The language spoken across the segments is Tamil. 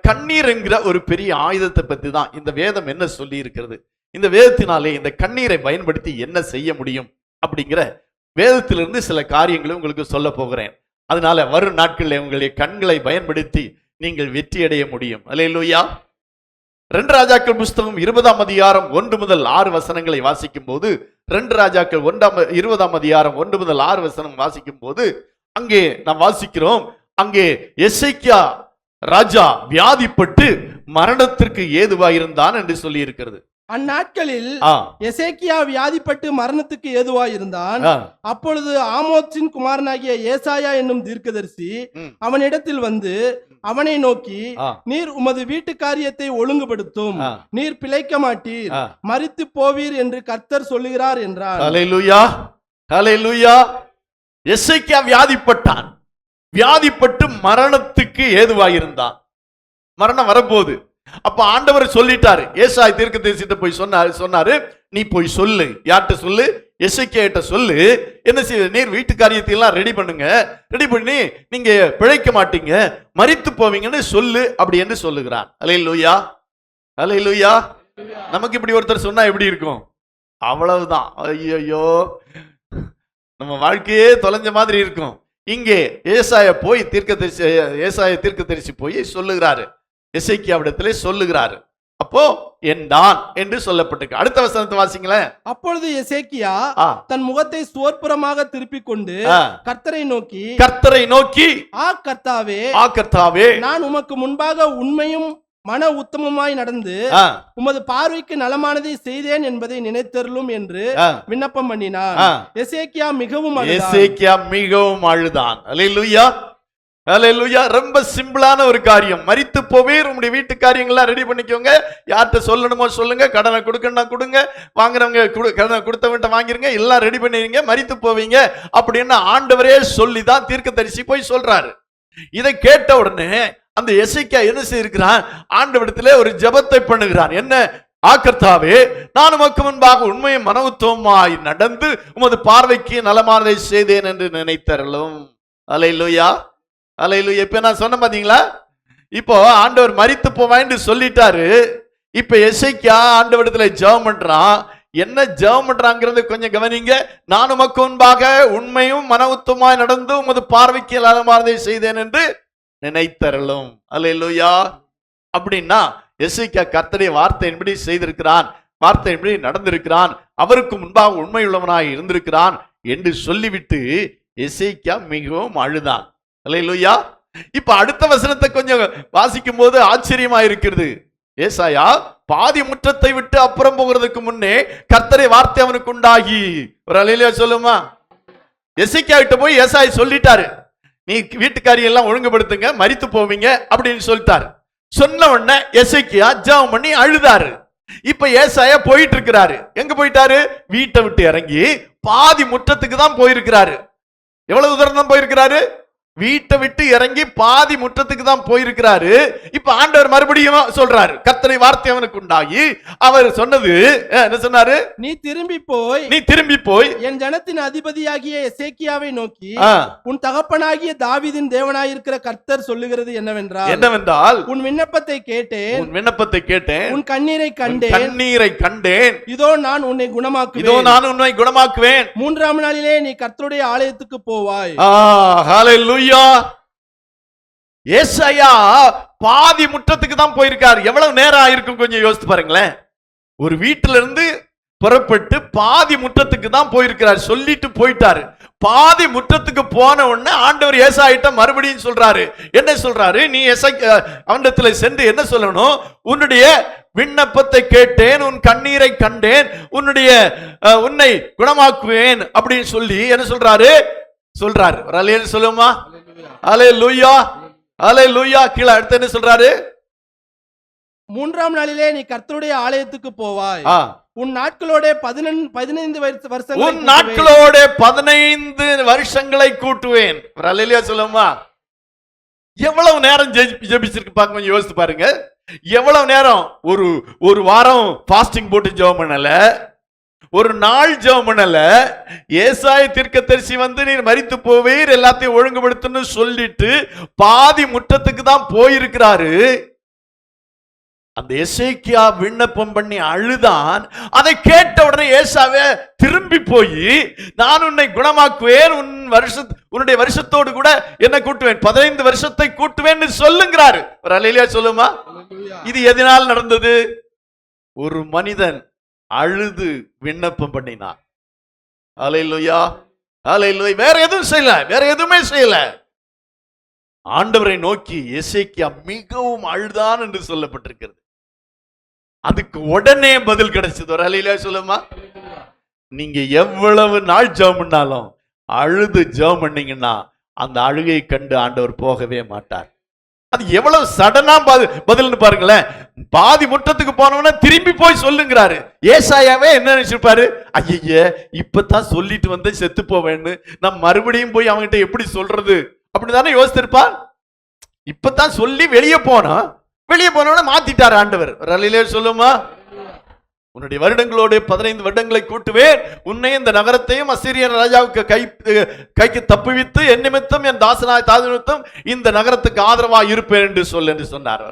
கண்ணீர் என்கிற ஒரு பெரிய ஆயுதத்தை பத்தி தான் இந்த வேதம் என்ன சொல்லி இருக்கிறது. இந்த வேதத்தினாலே இந்த கண்ணீரை பயன்படுத்தி என்ன செய்ய முடியும் அப்படிங்கிற வேதத்திலிருந்து சில காரியங்களை உங்களுக்கு சொல்ல போகிறேன். அதனால வரும் நாட்களில் உங்களுடைய கண்களை பயன்படுத்தி நீங்கள் வெற்றி அடைய முடியும். அல்லேலூயா. 2 ராஜாக்கள் புஸ்தகம் 20ஆம் அதிகாரம் 1 முதல் 6 வசனங்களை வாசிக்கும் போது, 2 ராஜாக்கள் 20ஆம் அதிகாரம் 1 முதல் 6 வசனம் வாசிக்கும் போது அங்கே நாம் வாசிக்கிறோம், அங்கே எசேக்கியா ராஜா வியாதிப்பட்டு மரணத்திற்கு ஏதுவாயிருந்தான் என்று சொல்லி இருக்கிறது. அந்நாட்களில் எசேக்கியா வியாதிப்பட்டு மரணத்துக்கு ஏதுவாயிருந்தான். அப்பொழுது ஆமோத்சின் குமாரனாகிய ஏசாயா என்னும் தீர்க்கதரிசி அவனிடத்தில் வந்து அவனை நோக்கி, நீர் உமது வீட்டு காரியத்தை ஒழுங்குபடுத்தும், நீர் பிழைக்க மாட்டீர், மரித்து போவீர் என்று கர்த்தர் சொல்லுகிறார் என்றார். ஹல்லேலூயா, ஹல்லேலூயா. எசேக்கியா வியாதிப்பட்டான், வியாதிப்பட்டு மரணத்துக்கு ஏதுவாயிருந்தான். மரணம் வரப்போகுது. அப்ப ஆண்டவர் சொல்லிட்டாரு, ஏசாயா தீர்க்கதரிசிட்ட போய் சொன்னாரு, நீ போய் சொல்லு. யார்கிட்ட சொல்லு? எசேக்கியா கிட்ட சொல்லு. என்ன செய்ய, நீர் வீட்டு காரியத்தை எல்லாம் ரெடி பண்ணுங்க, ரெடி பண்ணி நீங்க பிழைக்க மாட்டீங்க, மரித்து போவீங்கன்னு சொல்லு அப்படி என்று சொல்லுகிறான். அல்லேலூயா, அல்லேலூயா. நமக்கு இப்படி ஒருத்தர் சொன்னா எப்படி இருக்கும்? அவ்வளவுதான், ஐயோ நம்ம வாழ்க்கையே தொலைஞ்ச மாதிரி இருக்கும். இங்கே ஏசாயா தீர்க்கதரிசி போய் சொல்லுகிறாரு, எசேக்கியாவிடத்திலே சொல்லுகிறாரு. அப்போ என்றான் என்று சொல்லப்பட்டிருக்கு. அடுத்த வசனத்தை வாசிங்களேன். அப்பொழுது எசேக்கியா தன் முகத்தை சுவர்ப்புறமாக திருப்பிக் கொண்டு கர்த்தரை நோக்கி, ஆ கர்த்தாவே, நான் உமக்கு முன்பாக உண்மையும் மன உத்தமமாய் நடந்து உமது பார்வைக்கு நலமானதை செய்தேன் என்பதை நினைத்தருளும் என்று விண்ணப்பம் பண்ணினான். எசேக்கியா மிகவும் அழுதான். அல்லேலூயா, அல்லேலூயா. ரொம்ப சிம்பிளான ஒரு காரியம். மரித்து போவே உங்களுடைய வீட்டு காரியங்கள்லாம் ரெடி பண்ணிக்கோங்க. யார்கிட்ட சொல்லணுமோ சொல்லுங்க, கடனை கொடுக்கணும்னா கொடுங்க, வாங்குறவங்க கடனை கொடுத்தவன்ட்ட வாங்கிருங்க, எல்லாம் ரெடி பண்ணிருங்க, மரித்து போவீங்க அப்படின்னு ஆண்டவரே சொல்லிதான் தீர்க்கதரிசி போய் சொல்றாரு. இதை கேட்ட உடனே அந்த எசேக்கியா என்ன செய்திருக்கிறான்? ஆண்டவரிடத்திலே ஒரு ஜெபத்தை பண்ணுகிறான். என்ன? கர்த்தாவே, நான் உமக்கு முன்பாக உண்மையும் மனவுத்துவமாய் நடந்து உமது பார்வைக்கு நலமானதை செய்தேன் என்று நினைத்தருளும். அல்லேலூயா, அல்லேலூயா. இப்ப நான் சொன்ன பாத்தீங்களா? இப்போ ஆண்டவர் மரித்து போவான்னு சொல்லிட்டாரு. இப்ப எசேக்கியா ஆண்டவரிடத்துல ஜெபம் பண்றான். என்ன ஜெபம் பண்றாங்கிறது கொஞ்சம் கவனிங்க. நான் உமக்கு முன்பாக உண்மையும் மனவுத்துவமாய் நடந்து உமது பார்வைக்கு நலமானதை செய்தேன் என்று நினைத்தருளும். அல்லேலூயா. அப்படின்னா எசேக்கியா கர்த்தருடைய வார்த்தையின்படி செய்திருக்கிறான், வார்த்தையின்படி நடந்திருக்கிறான், அவருக்கு முன்பாக உண்மையுள்ளவனாய் இருந்திருக்கிறான் என்று சொல்லிவிட்டு எசேக்கியா மிகவும் அழுதான். அல்லேலூயா. இப்ப அடுத்த வசனத்தை கொஞ்சம் வாசிக்கும் போது ஆச்சரியமா இருக்கிறது. ஏசாயா பாதி முற்றத்தை விட்டு அப்புறம் போகிறதுக்கு முன்னே கர்த்தருடைய வார்த்தை அவனுக்கு உண்டாகி, ஒரு அல்லேலூயா சொல்லுமா. எசேக்கியா கிட்ட போய் ஏசாயா சொல்லிட்டாரு, நீ வீட்டுக்காரியம் எல்லாம் ஒழுங்குபடுத்துங்க, மரித்து போவீங்க அப்படின்னு சொல்லிட்டாரு. சொன்ன உடனே எசேக்கியா ஜெபம் பண்ணி அழுதாரு. இப்ப ஏசாயா போயிட்டு இருக்கிறாரு. எங்க போயிட்டாரு? வீட்டை விட்டு இறங்கி பாதி முற்றத்துக்கு தான் போயிருக்கிறாரு. எவ்வளவு தூரம் தான் போயிருக்கிறாரு? வீட்டை விட்டு இறங்கி பாதி முற்றத்துக்கு தான் போயிருக்கிறாரு. இப்ப ஆண்டவர் மறுபடியும் சொல்றாரு, கர்த்தருடைய வார்த்தை அவனுக்கு உண்டாகி அவர் சொன்னது என்ன சொன்னாரு? நீ திரும்பி போய் என் ஜனத்தின் அதிபதியாகிய எசேக்கியாவை நோக்கி, உன் தகப்பனாகிய தாவீதின் தேவனாயிருக்கிற கர்த்தர் சொல்லுகிறது என்னவென்றால், உன் விண்ணப்பத்தை கேட்டேன், உன் கண்ணீரை கண்டேன், இதோ நான் உன்னை குணமாக்குவேன், 3ஆம் நாளிலே நீ கர்த்தருடைய ஆலயத்துக்கு போவாய். ஹல்லேலூயா. ஏசாயா பாதி முற்றத்துக்கு தான் போயிருக்காரு. எவ்வளவு நேரம் ஆயிருக்கும் கொஞ்சம் யோசித்து பாருங்களேன். ஒரு வீட்டுல இருந்து புறப்பட்டு பாதி முற்றத்துக்கு தான் போயிருக்கிறார். சொல்லிட்டு போயிட்டாரு. பாதி முற்றத்துக்கு போன உடனே ஆண்டவர் ஏசாயிட்ட மறுபடியும் சொல்றாரு. என்ன சொல்றாரு? நீ அவனிடத்துல சென்று என்ன சொல்லணும்? உன்னுடைய விண்ணப்பத்தை கேட்டேன், உன் கண்ணீரை கண்டேன், உன்னை குணமாக்குவேன் அப்படின்னு சொல்லி என்ன சொல்றாரு? ஒரு அல்லேலூயா சொல்லுமா. அல்லேலூயா, அல்லேலூயா. கீழே அடுத்து என்ன சொல்றாரு? 3ஆம் நாளிலே நீ கர்த்தருடைய ஆலயத்துக்கு போவாய், உன் நாட்களோட 15 வருஷங்களை கூட்டுவேன். அல்லேலூயா சொல்லுமா. எவ்வளவு நேரம் ஜெபிச்சிருக்கு பாருங்க, கொஞ்சம் யோசித்து பாருங்க. எவ்வளவு நேரம்? ஒரு வாரம் ஃபாஸ்டிங் போட்டு ஜெபம் பண்ணல, ஒரு நாள் ஜெபம் பண்ணல. ஏசாயா தீர்க்கதரிசி வந்து நீர் மரித்து போவீர், எல்லாத்தையும் ஒழுங்குபடுத்தணும்னு சொல்லிட்டு பாதி முற்றத்துக்கு தான் போயிருக்கிறாரு. அந்த எசேக்கியா விண்ணப்பம் பண்ணி அழுதான். அதை கேட்ட உடனே ஏசாவே திரும்பி போய், நான் உன்னை குணமாக்குவேன், உன்னுடைய வருஷத்தோடு கூட என்ன கூட்டுவேன், 15 வருஷத்தை கூட்டுவேன் சொல்லுங்கிறாரு. ஒரு அல்லேலூயா சொல்லுமா. இது எதனால் நடந்தது? ஒரு மனிதன் அழுது விண்ணப்பம் பண்ணினான். அல்லேலூயா, அல்லேலூயா. வேற எதுவும் செய்யல, வேற எதுவுமே செய்யல. ஆண்டவரை நோக்கி எசேக்கியா மிகவும் அழுதான் என்று சொல்லப்பட்டிருக்கிறது. அதுக்கு உடனே பதில் கிடைச்சது. ஒரு அல்லேலூயா சொல்லுமா. நீங்க எவ்வளவு நாள் ஜெபம் பண்ணாலும் அழுது ஜெபம் பண்ணீங்கன்னா அந்த அழுகை கண்டு ஆண்டவர் போகவே மாட்டார். அது எவ்வளவு சடனா பதில்னு பாருங்களேன். பாதி முற்றத்துக்கு போனவன திரும்பி போய் சொல்லுங்கிறாரு. ஏசாயாவே என்ன நினைச்சிருப்பாரு, ஐய இப்பதான் சொல்லிட்டு வந்து செத்து போவேன்னு நான் மறுபடியும் போய் அவன்கிட்ட எப்படி சொல்றது அப்படிதானே யோசிச்சிருப்பார். இப்பதான் சொல்லி வெளியே போனவன மாத்திட்டார் ஆண்டவர். சொல்லுமா. உன்னுடைய வருடங்களோடு 15 வருடங்களை கூட்டுவேன், உன்னை இந்த நகரத்தையும் அசீரியன் ராஜாவுக்கு கைக்கு தப்புவித்து என் நிமித்தம் என் தாசனாய் தாது நிமித்தம் இந்த நகரத்துக்கு ஆதரவாக இருப்பேன் என்று சொன்னார்.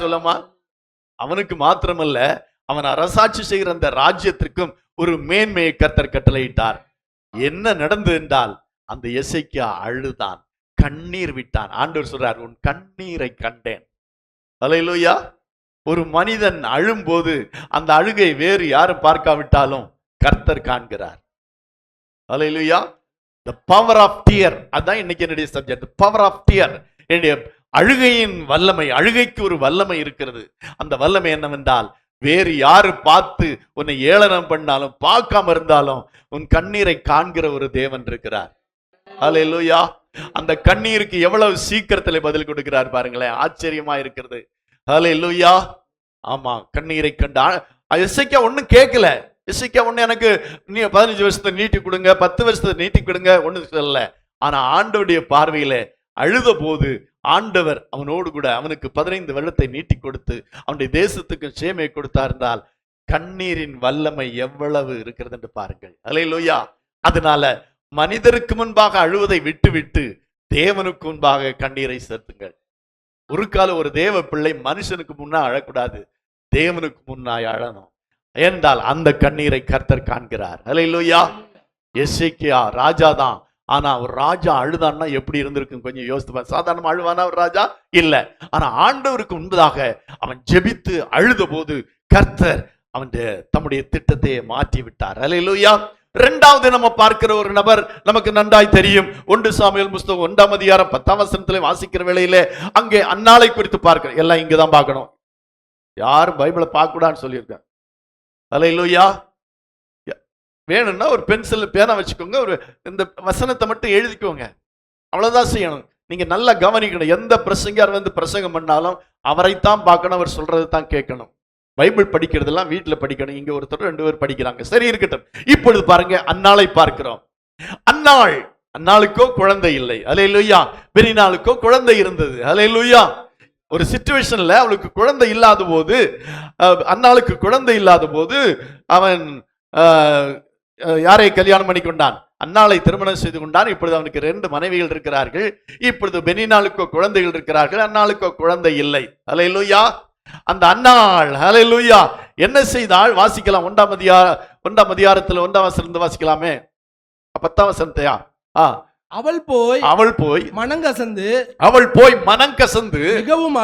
சொல்லுமா. அவனுக்கு மாத்திரமல்ல, அவன் அரசாட்சி செய்கிற அந்த ராஜ்யத்திற்கும் ஒரு மேன்மையை கர்த்தர் கட்டளையிட்டார். என்ன நடந்தது என்றால், அந்த எசேக்கியா அழுதான், கண்ணீர் விட்டான். ஆண்டவர் சொல்றார், உன் கண்ணீரை கண்டேன். அல்லேலூயா. ஒரு மனிதன் அழும்போது அந்த அழுகை வேறு யாரும் பார்க்காவிட்டாலும் கர்த்தர் காண்கிறார். அல்லேலூயா. the power of tear, அதான் இன்னைக்கு என்னுடைய சப்ஜெக்ட். power of tear. என்னுடைய அழுகையின் வல்லமை. அழுகைக்கு ஒரு வல்லமை இருக்கிறது. அந்த வல்லமை என்னவென்றால், வேறு யாரு பார்த்து உன்னை ஏளனம் பண்ணாலும் பார்க்காம இருந்தாலும் உன் கண்ணீரை காண்கிற ஒரு தேவன் இருக்கிறார். அல்லேலூயா. அந்த கண்ணீருக்கு எவ்வளவு சீக்கிரத்தில் பதில் கொடுக்கிறார் பாருங்களேன். ஆச்சரியமா இருக்கிறது. அல்லேலூயா. ஆமா, கண்ணீரை கண்டா. எசேக்கியா ஒன்னும் கேட்கல. எசேக்கியா ஒண்ணு எனக்கு 15 வருஷத்தை நீட்டி கொடுங்க, 10 வருஷத்தை நீட்டி கொடுங்க ஒண்ணு சொல்லல. ஆனா ஆண்டவருடைய பார்வையில அழுத போது ஆண்டவர் அவனோடு கூட அவனுக்கு 15 வருடத்தை நீட்டி கொடுத்து அவனுடைய தேசத்துக்கு சேமையை கொடுத்தா இருந்தால் கண்ணீரின் வல்லமை எவ்வளவு இருக்கிறது என்று பாருங்கள். அல்லேலூயா. அதனால மனிதருக்கு முன்பாக அழுவதை விட்டு தேவனுக்கு முன்பாக கண்ணீரை சேர்த்துங்கள். ஒரு காலம் ஒரு தேவ பிள்ளை மனுஷனுக்கு முன்னா அழக்கூடாது, தேவனுக்கு முன்னாய் அழணும். என்றால் அந்த கண்ணீரை கர்த்தர் காண்கிறார். அல்லேலூயா. எசேக்கியா ராஜா தான். ஆனா ஒரு ராஜா அழுதான்னா எப்படி இருந்திருக்கும் கொஞ்சம் யோசித்து. சாதாரண அழுவானா ஒரு ராஜா இல்ல. ஆனா ஆண்டவருக்கு முன்பதாக அவன் ஜெபித்து அழுத போது கர்த்தர் அவன் தம்முடைய திட்டத்தை மாற்றி விட்டார். அல்லேலூயா. இரண்டாவது நம்ம பார்க்கிற ஒரு நபர் நமக்கு நன்றாய் தெரியும். 1 சாமுவேல் புத்தகம் 1ஆம் அதிகாரம் 10ஆம் வசனத்திலே வாசிக்கிற வேளையிலே அங்கே அன்னாளை குறித்து பார்க்கிறோம். எல்லாம் இங்கதான் பார்க்கணும், யாரும் பைபிளை பார்க்க கூடாதுன்னு சொல்லியிருக்காங்க. அல்லேலூயா. வேணும்னா ஒரு பென்சில் பேனா வச்சுக்கோங்க, ஒரு இந்த வசனத்தை மட்டும் எழுதிக்கோங்க, அவ்வளவுதான் செய்யணும். நீங்க நல்லா கவனிக்கணும். எந்த பிரசங்கியார் வந்து பிரசங்கம் பண்ணாலும் அவரைத்தான் பார்க்கணும், அவர் சொல்றது தான் கேட்கணும். பைபிள் படிக்கிறதெல்லாம் வீட்டுல படிக்கணும். இங்க ஒருத்தர் 2 பேர் படிக்கிறாங்க, சரி இருக்கட்டும். இப்பொழுது பாருங்க, அன்னாளை பார்க்கிறோம். அன்னாளுக்கோ குழந்தை இல்லை. அல்லேலூயா. பெரினாளுக்கோ குழந்தை இருந்தது. அல்லேலூயா. ஒரு சிச்சுவேஷன்ல அவளுக்கு குழந்தை இல்லாத போது, அன்னாளுக்கு குழந்தை இல்லாத போது அவன் யாரை கல்யாணம் பண்ணி கொண்டான்? அன்னாளை திருமணம் செய்து கொண்டான். இப்பொழுது அவனுக்கு 2 மனைவிகள் இருக்கிறார்கள். இப்பொழுது பெனினாளுக்கோ குழந்தைகள் இருக்கிறார்கள், அன்னாளுக்கோ குழந்தை இல்லை. அல்லேலூயா. அந்த அன்னாள் ஹல்லேலூயா என்ன செய்தாள்? வாசிக்கலாம். 1ஆம் அதிகாரத்தில் 1ஆம் வசனத்தை வாசிக்கலாமே. 10ஆம் வசனத்தையா? அவள் போய் மனங்கசந்து மிகவும்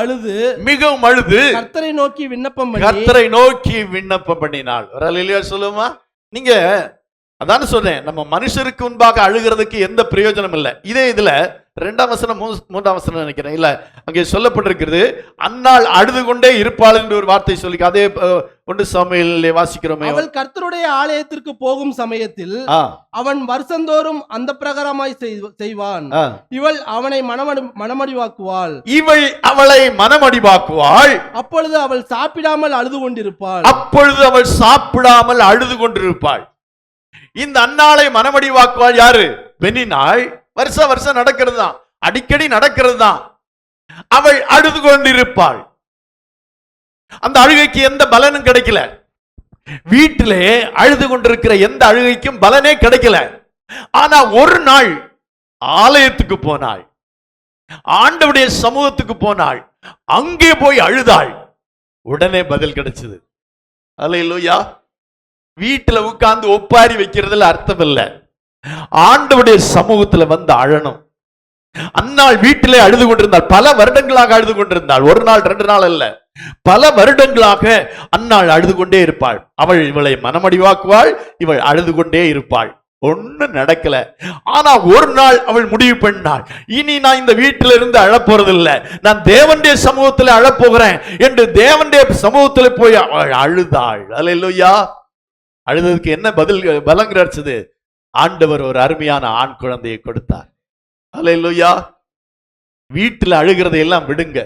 அழுது கர்த்தரை நோக்கி விண்ணப்பம் பண்ணினாள். அல்லேலூயா சொல்லுமா. நீங்க அதான சொன்னேன், நம்ம மனுஷருக்கு முன்பாக அழுகிறதுக்கு எந்த பிரயோஜனம் இல்லை. இதே இதுல 2ஆம் வசனம் 3ஆம் வசனம் நினைக்கிறேன், இல்ல அங்கே சொல்லப்பட்டிருக்கிறது, அன்னாள் அழுது கொண்டே இருப்பாள் என்று ஒரு வார்த்தை சொல்லி, அதே 1 சாமுவேலிலே வாசிக்கிறோமே. அவள் கர்த்தருடைய ஆலயத்திற்கு போகும் சமயத்தில் அவன் வருஷந்தோறும் அந்த பிரகாரமாய் செய்வான். இவள் அவனை மனமடிவாக்குவாள். அப்பொழுது அவள் சாப்பிடாமல் அழுது கொண்டிருப்பாள். இந்த அன்னாளை மனமடிவாக்குவாள் யாரு? பெனினாள். வருஷம் நடக்கிறது தான், அடிக்கடி நடக்கிறது தான். அவள் அழுது கொண்டிருப்பாள். அந்த அழுகைக்கு எந்த பலனும் கிடைக்கல. வீட்டிலே அழுது கொண்டிருக்கிற எந்த அழுகைக்கும் பலனே கிடைக்கல. ஆனா ஒரு நாள் ஆலயத்துக்கு போனாள், ஆண்டவருடைய சமூகத்துக்கு போனாள், அங்கே போய் அழுதாள். உடனே பதில் கிடைச்சது. அல்லேலூயா. வீட்டுல உட்கார்ந்து ஒப்பாரி வைக்கிறதுல அர்த்தம் இல்ல. ஆண்டவருடைய சமூகத்துல வந்து அழணும். அன்னாள் வீட்டிலே அழுது கொண்டிருந்தாள். பல வருடங்களாக அழுது கொண்டிருந்தாள். ஒரு நாள் 2 நாள் அல்ல, பல வருடங்களாக அன்னாள் அழுது கொண்டே இருப்பாள். அவள் இவளை மனமடிவாக்குவாள், இவள் அழுது கொண்டே இருப்பாள். ஒன்னும் நடக்கல. ஆனா ஒரு நாள் அவள் முடிவு பண்ணாள், இனி நான் இந்த வீட்டில இருந்து அழப்போறதில்லை, நான் தேவனுடைய சமூகத்தில் அழப்போகிறேன் என்று தேவனுடைய சமூகத்தில் போய் அவள் அழுதாள். அல்லேலூயா. அழுததுக்கு என்ன பதில் பலம் கிடைச்சது? ஆண்டவர் ஒரு அருமையான ஆண் குழந்தையை கொடுத்தார். அல்லேலூயா. வீட்டுல அழுகிறதை எல்லாம் விடுங்க.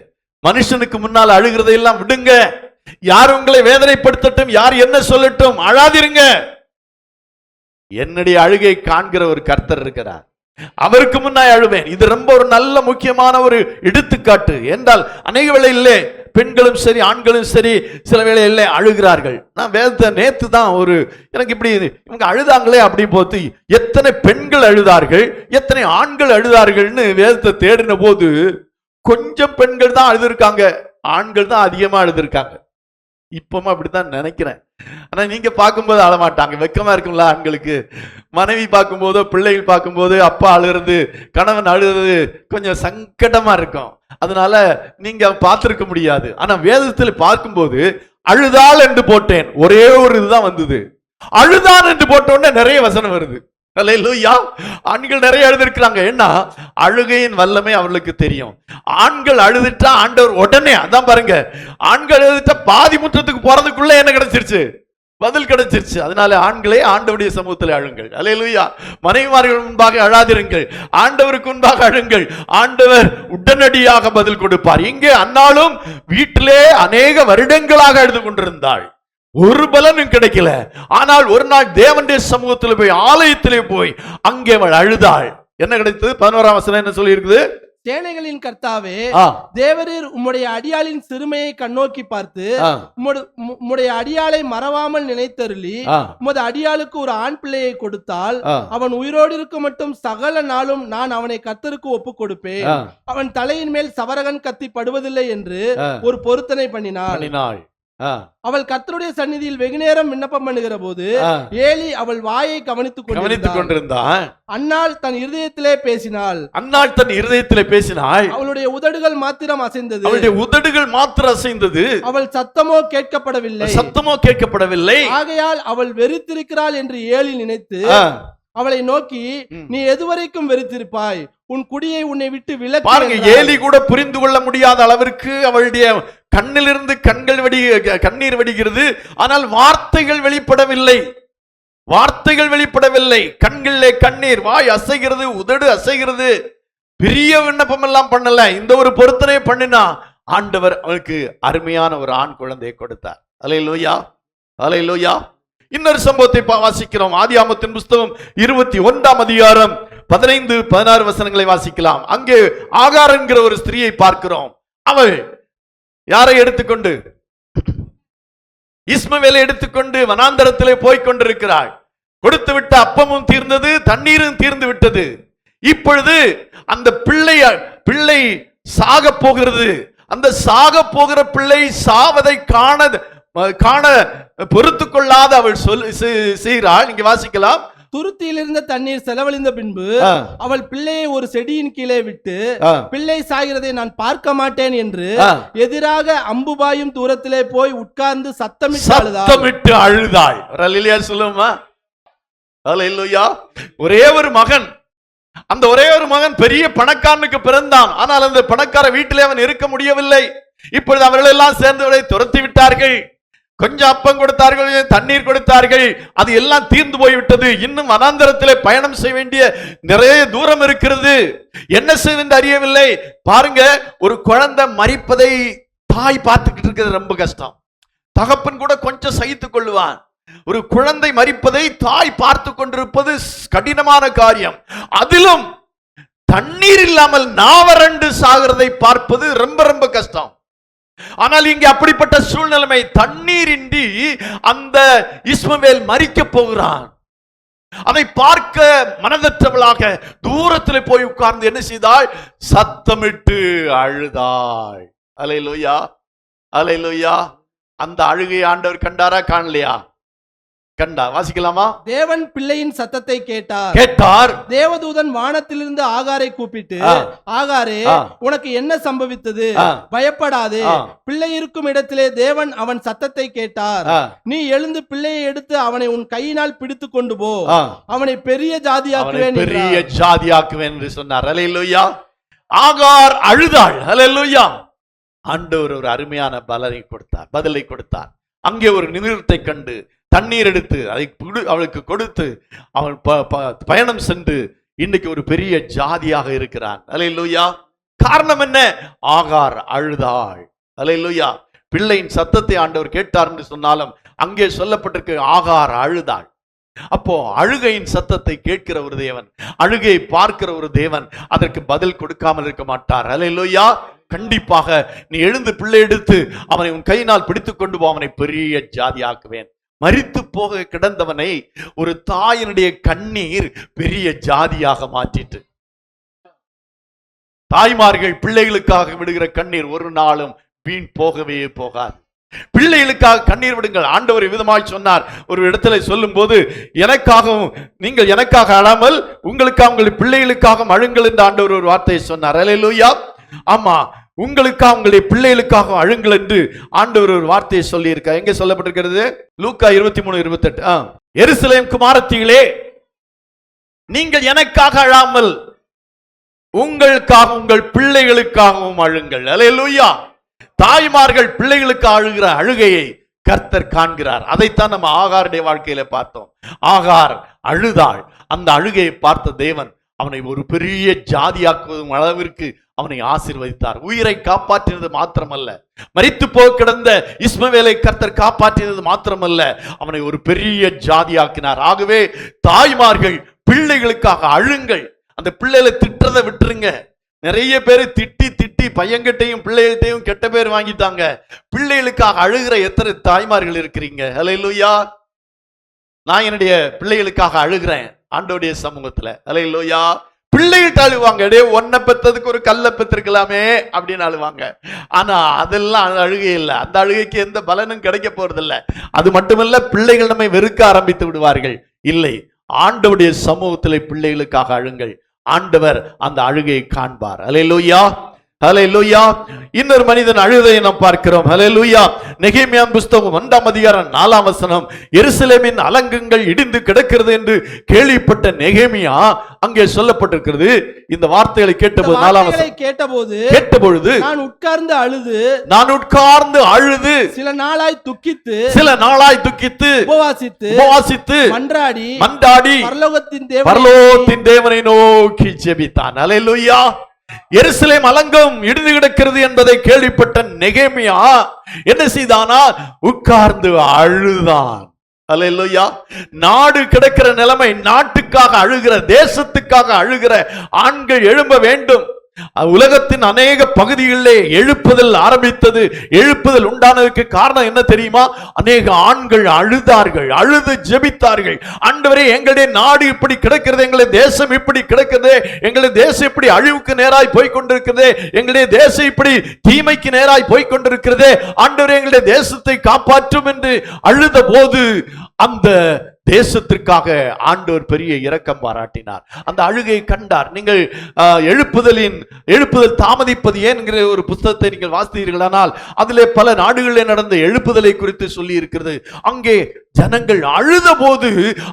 மனுஷனுக்கு முன்னால் அழுகிறதை எல்லாம் விடுங்க. யார் உங்களை வேதனைப்படுத்தட்டும், யார் என்ன சொல்லட்டும், அழாதிருங்க. என்னுடைய அழுகை காண்கிற ஒரு கர்த்தர் இருக்கிறார், அவருக்கு முன்னாய் அழுவேன். இது ரொம்ப ஒரு நல்ல முக்கியமான ஒரு எடுத்துக்காட்டு. என்றால் அநேக வேளையிலே பெண்களும் சரி ஆண்களும் சரி சில வேளையிலே அழுகிறார்கள். நான் வேதத்தை நேத்து தான் எனக்கு இப்படி இவங்க அழுதாங்களே அப்படி போது எத்தனை பெண்கள் அழுதார்கள், எத்தனை ஆண்கள் அழுதார்கள்னு வேதத்தை தேடின போது கொஞ்சம் பெண்கள் தான் அழுதுருக்காங்க, ஆண்கள் தான் அதிகமா அழுதுருக்காங்க. இப்பவும் அப்படித்தான் நினைக்கிறேன். ஆனா நீங்க பார்க்கும்போது அழமாட்டாங்க, வெக்கமா இருக்கும்ல ஆண்களுக்கு. மனைவி பார்க்கும்போதோ பிள்ளைகள் பார்க்கும்போது அப்பா அழுகிறது, கணவன் அழுகிறது கொஞ்சம் சங்கடமா இருக்கும். அதனால நீங்க பார்த்திருக்க முடியாது. ஆனா வேதத்தில் பார்க்கும்போது அழுதாள் என்று போட்டேன், ஒரே ஒரு இதுதான் வந்தது. அழுதான் என்று போட்ட உடனே நிறைய வசனம் வருது. அல்லேலூயா. ஆண்கள் நிறைய அழுதிருக்கிறாங்க. ஏன்னா அழுகையின் வல்லமை அவர்களுக்கு தெரியும். ஆண்கள் அழுதுட்டா ஆண்டவர் உடனே, அதான் பாருங்க, ஆண்கள் அழுதுட்டா பாதி முற்றத்துக்கு போறதுக்குள்ள என்ன கிடைச்சிருச்சு? பதில் கிடைச்சிருச்சு. அதனால ஆண்களே ஆண்டவருடைய சமூகத்தில் அழுங்கள். அல்லேலூயா. மனைவிமார்கள் முன்பாக அழாதிருங்கள், ஆண்டவருக்கு முன்பாக அழுங்கள். ஆண்டவர் உடனடியாக பதில் கொடுப்பார். இங்கே அன்னாலும் வீட்டிலே அநேக வருடங்களாக அழுது கொண்டிருந்தாள், ஒரு பலனும் கிடைக்கல. ஆனால் ஒரு நாள் தேவனுடைய சமூகத்தில் போய், ஆலயத்திலே போய் அங்கே அவள் அழுதாள். என்ன கிடைத்தது? 11ஆம் வசனம் என்ன சொல்லி இருக்குது? சேனைகளின் கர்த்தாவே, தேவரீர் உம்முடைய அடியாளின் சிறுமையை கண்ணோக்கி பார்த்து உம்முடைய அடியாளை மறவாமல் நினைத்தருளி உமது அடியாளுக்கு ஒரு ஆண் பிள்ளையை கொடுத்தால் அவன் உயிரோடு இருக்க மட்டும் சகல நாளும் நான் அவனை கர்த்தருக்கு ஒப்பு கொடுப்பேன், அவன் தலையின் மேல் சவரகன் கத்தி படுவதில்லை என்று ஒரு பொருத்தனை பண்ணினாள். அவள் கர்த்தருடைய சந்நிதியில் வெகுநேரம் விண்ணப்பம் பண்ணுகிற போது ஏலி அவள் வாயை கவனித்துக் கொண்டிருந்தான். அன்னாள் தன் இருதயத்திலே பேசினாள். அவளுடைய உதடுகள் மாத்திரம் அசைந்தது. அவள் சத்தமோ கேட்கப்படவில்லை. ஆகையால் அவள் வெறித்திருக்கிறாள் என்று ஏலி நினைத்து அவளை நோக்கி, நீ எதுவரைக்கும் வெறித்திருப்பாய்? உன் குடியை உன்னை விட்டு விலக்கு. பாருங்க, ஏலி கூட புரிந்து கொள்ள முடியாத அளவிற்கு அவளுடைய கண்ணிலிருந்து கண்ணீர் வடிகிறது. ஆனால் வார்த்தைகள் வெளிப்படவில்லை. கண்களிலே கண்ணீர், வாய் அசைகிறது, உதடு அசைகிறது. பெரிய விண்ணப்பம் எல்லாம் பண்ணல, இந்த ஒரு பொருத்தனை பண்ணினா ஆண்டவர் அவளுக்கு அருமையான ஒரு ஆண் குழந்தையை கொடுத்தார். அல்லேலூயா. அல்லேலூயா. இன்னொரு சம்பவத்தை வாசிக்கிறோம். ஆதியாகமத்தின் புஸ்தகம் 21ஆம் அதிகாரம் 15-16 வசனங்களை வாசிக்கலாம். அங்கே ஆகார் என்கிற ஒரு ஸ்திரியை பார்க்கிறோம். அவள் யாரை எடுத்துக்கொண்டு? இஸ்மவேலை எடுத்துக்கொண்டு வனாந்தரத்திலே போய் கொண்டிருக்கிறாள். கொடுத்து விட்ட அப்பமும் தீர்ந்தது, தண்ணீரும் தீர்ந்து விட்டது. இப்பொழுது அந்த பிள்ளை சாக போகிறது. அந்த சாக போகிற பிள்ளை சாவதை காண பொறுத்து கொள்ளாத அவள் செய்கிறாள். இங்க வாசிக்கலாம். துருத்தியில் இருந்த தண்ணீர் செலவழிந்த பின்பு அவள் பிள்ளையை ஒரு செடியின் கீழே விட்டு, பிள்ளை சாகிறதை நான் பார்க்க மாட்டேன் என்று எதிராக அம்புபாயும் தூரத்திலே போய் உட்கார்ந்து சத்தமிட்டு அழுதாள். சொல்லுமா? அல்லேலூயா. ஒரே ஒரு மகன், அந்த ஒரே ஒரு மகன் பெரிய பணக்காரனுக்கு பிறந்தான். ஆனால் அந்த பணக்கார வீட்டிலே அவன் இருக்க முடியவில்லை. இப்பொழுது அவர்கள் எல்லாம் சேர்ந்து அவளை துரத்தி விட்டார்கள். கொஞ்சம் அப்பம் கொடுத்தார்கள், தண்ணீர் கொடுத்தார்கள், அது எல்லாம் தீர்ந்து போய்விட்டது. இன்னும் வனாந்தரத்திலே பயணம் செய்ய வேண்டிய நிறைய தூரம் இருக்கிறது. என்ன செய்வது அறியவில்லை. பாருங்க, ஒரு குழந்தை மரிப்பதை தாய் பார்த்துக்கிட்டு இருக்கிறது ரொம்ப கஷ்டம். தகப்பன் கூட கொஞ்சம் சகித்துக் கொள்ளுவான். ஒரு குழந்தை மரிப்பதை தாய் பார்த்து கொண்டிருப்பது கடினமான காரியம். அதிலும் தண்ணீர் இல்லாமல் நாவறண்டு சாகிறதை பார்ப்பது ரொம்ப ரொம்ப கஷ்டம். ஆனால் இங்கே அப்படிப்பட்ட சூழ்நிலைமை, தண்ணீரின்றி அந்த இஸ்மவேல் மரிக்க போகிறான். அதை பார்க்க மனதற்றவளாக தூரத்தில் போய் உட்கார்ந்து என்ன செய்தாள்? சத்தமிட்டு அழுதாள். அல்லேலூயா. அல்லேலூயா. அந்த அழுகையை ஆண்டவர் கண்டாரா காணலையா? கண்டா. வாசிக்கலாமா? தேவன் பிள்ளையின் சத்தத்தை கேட்டார். தேவதூதன் வானத்திலிருந்து ஆகாரை கூப்பிட்டு, ஆகாரே, உனக்கு என்ன சம்பவித்தது? பயப்படாதே, பிள்ளை இருக்கும் இடத்திலே தேவன் அவன் சத்தத்தை கேட்டார். நீ எழுந்து பிள்ளையை எடுத்து அவனை உன் கையினால் பிடித்து கொண்டு போ, அவனை பெரிய ஜாதியாக்குவேன் என்று சொன்னார். அல்லேலூயா. ஆகார் அழுதாள். அல்லேலூயா. ஆண்டவர் ஒரு அருமையான பதிலை கொடுத்தார். அங்கே ஒரு நிமிடத்தை கண்டு தண்ணீர் எடுத்து அதை அவளுக்கு கொடுத்து அவள் பயணம் சென்று இன்னைக்கு ஒரு பெரிய ஜாதியாக இருக்கிறான். அல்லேலூயா. காரணம் என்ன? ஆகார் அழுதாள். அல்லேலூயா. பிள்ளையின் சத்தத்தை ஆண்டவர் கேட்டார் என்று சொன்னாலும் அங்கே சொல்லப்பட்டிருக்கு ஆகார் அழுதாள். அப்போ அழுகையின் சத்தத்தை கேட்கிற ஒரு தேவன், அழுகையை பார்க்கிற ஒரு தேவன் அதற்கு பதில் கொடுக்காமல் இருக்க மாட்டார். அல்லேலூயா. கண்டிப்பாக நீ எழுந்து பிள்ளை எடுத்து அவனை உன் கையினால் பிடித்துக் கொண்டு போ, அவனை பெரிய ஜாதியாக்குவேன். மரித்து போக கிடந்தவனை ஒரு தாயினுடைய கண்ணீர் பெரிய ஜாதியாக மாற்றிட்டு. தாய்மார்கள் பிள்ளைகளுக்காக விடுகிற கண்ணீர் ஒரு நாளும் வீண் போகவே போகாது. பிள்ளைகளுக்காக கண்ணீர் விடுங்கள். ஆண்டவர் விதமாய் சொன்னார். ஒரு இடத்துல சொல்லும் போது, எனக்காகவும் நீங்கள் எனக்காக அழாமல் உங்களுக்காக உங்கள் பிள்ளைகளுக்காக அழுங்கள் என்று ஆண்டவர் ஒரு வார்த்தையை சொன்னார். அல்லேலூயா. ஆமா, உங்களுக்காக உங்களுடைய பிள்ளைகளுக்காக அழுங்கள் என்று ஆண்டவர் ஒரு வார்த்தையை சொல்லி இருக்க. எங்கே சொல்லப்பட்டிருக்கிறது? லூக்கா 23:28. எருசலேம் குமாரத்திகளே, நீங்கள் எனக்காக அழாமல் உங்களுக்காக உங்கள் பிள்ளைகளுக்காகவும் அழுங்கள். அல்லேலூயா. தாய்மார்கள் பிள்ளைகளுக்கு அழுகிற அழுகையை கர்த்தர் காண்கிறார். அதைத்தான் நம்ம ஆகாருடைய வாழ்க்கையில பார்த்தோம். ஆகார் அழுதாள். அந்த அழுகையை பார்த்த தேவன் அவனை ஒரு பெரிய ஜாதியாக்குவதும் அளவிற்கு அவனை ஆசீர்வதித்தார். உயிரை காப்பாற்றினது மாத்திரமல்ல, மரித்து போக கிடந்த இஸ்மவேலை கர்த்தர் காப்பாற்றினது மாத்திரமல்ல, அவனை ஒரு பெரிய ஜாதியாக்கினார். ஆகவே தாய்மார்கள் பிள்ளைகளுக்காக அழுங்கள். அந்த பிள்ளைகளை திட்டுறதை விட்டுருங்க. நிறைய பேர் திட்டி பையன்கிட்டையும் பிள்ளைகள்கிட்டையும் கெட்ட பேர் வாங்கிட்டாங்க. பிள்ளைகளுக்காக அழுகிற எத்தனை தாய்மார்கள் இருக்கிறீங்க? அல்லேலூயா. நான் என்னுடைய பிள்ளைகளுக்காக அழுகிறேன் ஆண்டவருடைய சமூகத்துல. அல்லேலூயா. பிள்ளைகிட்ட அழுவாங்க. ஒன்ன பெற்றதுக்கு ஒரு கல்ல பெற்றிருக்கலாமே அப்படின்னு அழுவாங்க. ஆனா அதெல்லாம் அழுகை இல்லை. அந்த அழுகைக்கு எந்த பலனும் கிடைக்க போறதில்லை. அது மட்டுமல்ல, பிள்ளைகள் நம்மை வெறுக்க ஆரம்பித்து விடுவார்கள். இல்லை, ஆண்டவருடைய சமூகத்திலே பிள்ளைகளுக்காக அழுங்கள். ஆண்டவர் அந்த அழுகையை காண்பார். அல்லேலூயா. ஹல்லேலூயா. இன்னொரு மனிதன் அழுதை நாம் பார்க்கிறோம். ஹல்லேலூயா. நெகேமியா புஸ்தகம் 1ஆம் அதிகாரம் 4ஆம் வசனம். எருசலேமின் அலங்கங்கள் இடிந்து கிடக்கிறது என்று கேள்விப்பட்ட நெகேமியா அங்கே சொல்லப்பட்டிருக்கிறது. இந்த வார்த்தைகளை கேட்டபோது 4ஆம் வசனம் கேட்டபொழுது நான் உட்கார்ந்து அழுது சில நாளாய் துக்கித்து உபவாசித்து மன்றாடி பரலோகத்தின் தேவனை நோக்கி ஜெபித்தான். ஹல்லேலூயா. எருசலேம் அலங்கம் இடிந்து கிடக்கிறது என்பதை கேள்விப்பட்ட நெகேமியா என்ன செய்தானா? உட்கார்ந்து அழுதான். அல்லேலூயா. நாடு கிடக்கிற நிலைமை, நாட்டுக்காக அழுகிற, தேசத்துக்காக அழுகிற ஆண்கள் எழும்ப வேண்டும். உலகத்தின் அநேக பகுதிகளிலே எழுப்புதல் ஆரம்பித்தது. எழுப்புதல் உண்டானதுக்கு காரணம் என்ன தெரியுமா? அநேக ஆண்கள் அழுதார்கள், அழுது ஜெபித்தார்கள். ஆண்டவரே, எங்களுடைய நாடு இப்படி கிடக்கிறது, எங்களுடைய தேசம் இப்படி கிடக்கிறது, எங்களுடைய தேசம் இப்படி அழிவுக்கு நேராய் போய்கொண்டிருக்கிறது, எங்களுடைய தேசம் இப்படி தீமைக்கு நேராய் போய்கொண்டிருக்கிறது, ஆண்டவரே எங்களுடைய தேசத்தை காப்பாற்றும் என்று அழுத போது அந்த தேசத்திற்காக ஆண்டவர் பெரிய இரக்கம் பாராட்டினார். அந்த அழுகையை கண்டார். நீங்கள் எழுப்புதல் தாமதிப்பது ஏன் என்கிற ஒரு புத்தகத்தை நீங்கள் வாசித்தீர்களானால் அதிலே பல நாடுகளில் நடந்த எழுப்புதலை குறித்து சொல்லி இருக்கிறது. அங்கே ஜனங்கள் அழுத போது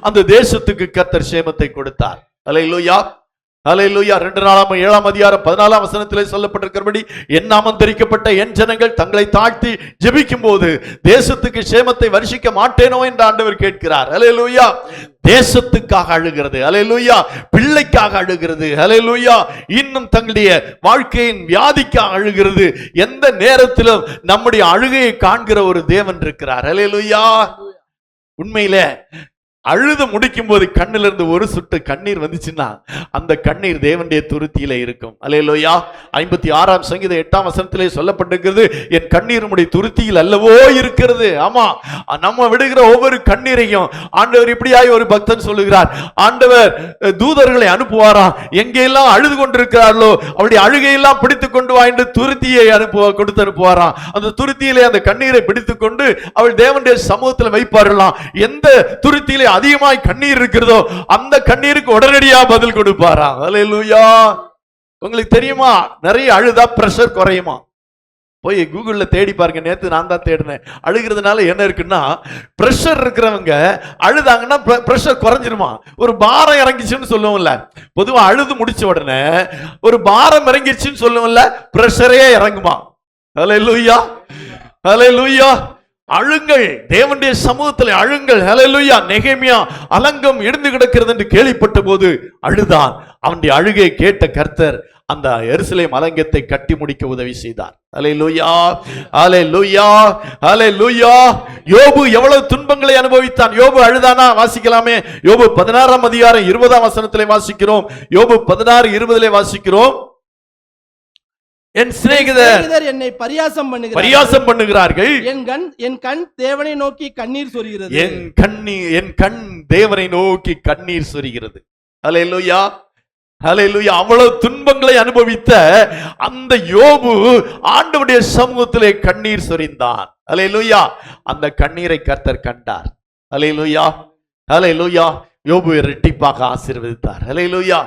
அந்த தேசத்துக்கு கர்த்தர் சேமத்தை கொடுத்தார். அல்லேலூயா. ஹல்லேலூயா. 2 அதிகாரம் 14ஆம் வசனத்திலே சொல்லப்பட்டிருக்கிறபடி, என் நாமம் தரிக்கப்பட்ட என் ஜனங்கள் தங்களை தாழ்த்தி ஜெபிக்கும் போது தேசத்துக்கு சேமத்தை வருஷிக்க மாட்டேனோ என்று ஆண்டவர் கேட்கிறார். ஹல்லேலூயா. தேசத்துக்காக அழுகிறது. ஹல்லேலூயா. பிள்ளைக்காக அழுகிறது. ஹல்லேலூயா. இன்னும் தங்களுடைய வாழ்க்கையின் வியாதிக்காக அழுகிறது. எந்த நேரத்திலும் நம்முடைய அழுகையை காண்கிற ஒரு தேவன் இருக்கிறார். ஹல்லேலூயா. உண்மையிலே அழுது முடிக்கும் போது கண்ணில இருந்து ஒரு சுட்டு கண்ணீர் வந்துச்சுன்னா அந்த கண்ணீர் தேவனுடைய துருத்தியில இருக்கும். அல்லேலூயா. 56ஆம் சங்கீதம் 8ஆம் வசனத்திலே சொல்லப்பட்டிருக்கிறது, என் கண்ணீர் உம்முடைய துருத்தியில் அல்லவோ இருக்கிறது. ஆமா, நம்ம விடுகிற ஒவ்வொரு கண்ணீரையும் ஆண்டவர் இப்படியாய் ஒரு பக்தன் சொல்லுகிறார், ஆண்டவர் தூதர்களை அனுப்புவாராம், எங்கெல்லாம் அழுது கொண்டிருக்கிறார்களோ அவருடைய அழுகையெல்லாம் பிடித்து கொண்டு வா என்று துருத்தியை கொடுத்து அனுப்புவாராம். அந்த துருத்தியிலே அந்த கண்ணீரை பிடித்துக் கொண்டு அவள் தேவனுடைய சமூகத்தில் வைப்பார்களாம். எந்த துருத்தியிலே அதிகமாய் கண்ணீர் இருக்கிறதோ அந்த கண்ணீருக்கு உடனடியா பதில் கொடுப்பாராம். அல்லேலூயா. உங்களுக்கு தெரியுமா, நிறைய அழுதா பிரஷர் குறையுமா? போய் கூகுள்ல தேடி பாருங்க. நேத்து நான் தான் தேடினேன். அழுகிறதுனால என்ன இருக்குன்னா, பிரஷர் இருக்கிறவங்க அழுதாங்கன்னா பிரஷர் குறைஞ்சிருமா. ஒரு பாரம் இறங்கிச்சுன்னு சொல்லுவோம்ல, பொதுவா அழுது முடிச்ச உடனே ஒரு பாரம் இறங்கிடுச்சுன்னு சொல்லுவோம்ல, பிரஷரே இறங்குமா. அல்லேலூயா, அல்லேலூயா. அழுங்கள், தேவனுடைய சமூகத்தில் அழுங்கள். ஹல்லேலூயா. நெகேமியா அலங்கம் இடிந்து கிடக்கிறது என்று கேள்விப்பட்ட போது அழுதான். அவனுடைய அழுகை கேட்ட கர்த்தர் அந்த எருசலேம் அலங்கத்தை கட்டி முடிக்க உதவி செய்தார். ஹல்லேலூயா, ஹல்லேலூயா, ஹல்லேலூயா. யோபு எவ்வளவு துன்பங்களை அனுபவித்தான். யோபு அழுதானா? வாசிக்கலாமே. யோபு 16ஆம் அதிகாரம் 20ஆம் வசனத்திலே வாசிக்கிறோம். யோபு 16:20 வாசிக்கிறோம். என் சிநேகிதர் என்னை பரியாசம் பண்ணுகிறார்கள். என் கண் தேவனை நோக்கி கண்ணீர் சொரிகிறது. என் கண் தேவனை நோக்கி கண்ணீர் சொரிகிறது. அல்லேலூயா, அல்லேலூயா. அவ்வளவு துன்பங்களை அனுபவித்த அந்த யோபு ஆண்டவருடைய சமூகத்திலே கண்ணீர் சொரிந்தான். அல்லேலூயா. அந்த கண்ணீரை கர்த்தர் கண்டார். அல்லேலூயா, அல்லேலூயா. யோபுவை இரட்டிப்பாக ஆசீர்வதித்தார். ஹல்லேலூயா.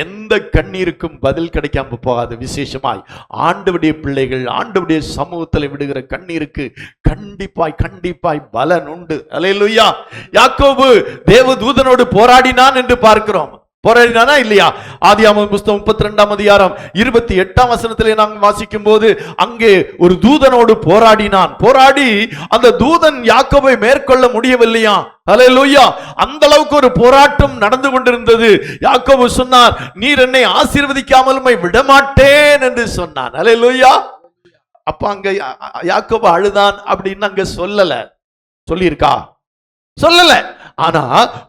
எந்த கண்ணீருக்கும் பதில் கிடைக்காம போகாது. விசேஷமாய் ஆண்டவருடைய பிள்ளைகள் ஆண்டவருடைய சமூகத்தில் விடுகிற கண்ணீருக்கு கண்டிப்பாய் பலன் உண்டு. ஹல்லேலூயா. யாக்கோபு தேவதூதனோடு போராடினான் என்று பார்க்கிறோம். போராடினானா இல்லையா? ஆதியாகமம் புத்தகம் 32ஆம் அதிகாரம் 28ஆம் வசனத்திலே நாம் வாசிக்கும் போது அங்கே ஒரு தூதனோடு போராடினான். போராடி அந்த தூதன் யாக்கோபை மேற்கொள்ள முடியவில்லையா? ஹல்லேலூயா. அந்த அளவுக்கு ஒரு போராட்டம் நடந்து கொண்டிருந்தது. யாக்கோபு சொன்னார், நீர் என்னை ஆசீர்வதிக்காமல் உம்மை விடமாட்டேன் என்று சொன்னான். ஹல்லேலூயா. அப்ப அங்க யாக்கோபு அழுதான் அப்படின்னு அங்க சொல்லல. சொல்லியிருக்கா? சொல்லல. ஆனா